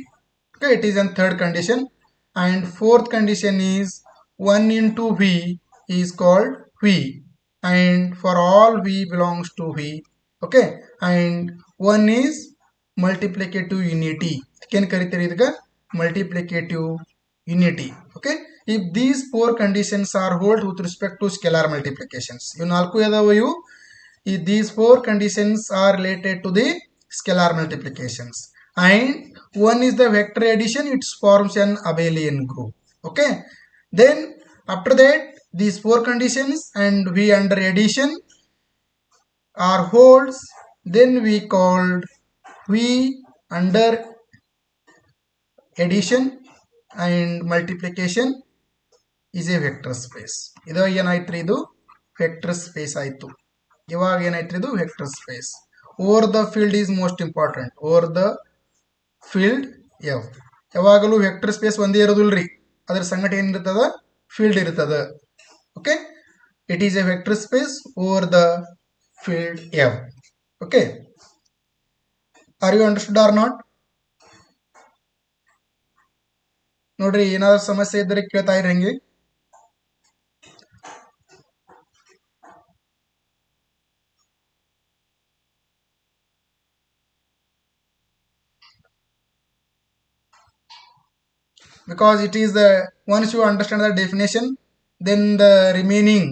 Okay, it is in third condition. And fourth condition is 1 into V is called V, and for all V belongs to V. Okay, and one is multiplicative unity. Can ಕರೀತೀರಿ ಇದಕ್ಕೆ? multiplicative unity. Okay, if these 4 conditions are hold with respect to scalar multiplications, ಇವು ನಾಲ್ಕು ಯಾವ್ದಾವು ಇವು? If these 4 conditions are related to the scalar multiplications, and one is the vector addition, it forms an abelian group. Okay, then after that these 4 conditions and V under addition are holds, then we called V under addition and multiplication is a vector space. ಇದು ಏನಾಯ್ತ್ರಿ, ಇದು vector space ಆಯ್ತು. ಇವಾಗ ಏನಾಯ್ತ್ರಿ, ಇದು vector space. Over the field is most important. Over the field f. ಯಾವಾಗಲೂ vector space ಒಂದೇ ಇರೋದಿಲ್ರಿ, ಅದ್ರ ಸಂಗಟ ಏನಿರ್ತದ, ಫೀಲ್ಡ್ ಇರ್ತದ. Okay, it is a vector space over the field f. Okay, are you understood or not? ನೋಡ್ರಿ, ಏನಾದ್ರು ಸಮಸ್ಯೆ ಇದ್ದರೆ ಕೇಳ್ತಾ ಇರಿ ಹಂಗೆ. Because it is the once you understand the definition, then the remaining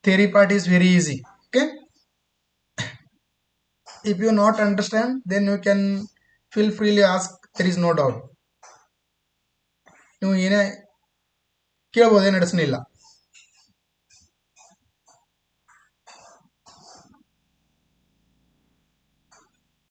theory part is very easy. Okay, if you not understand, then you can feel freely ask, there is no doubt. ನೀವು ಏನೇ ಕೇಳ್ಬೋದು, ಏನು ನಡೆಸಲಿಲ್ಲ.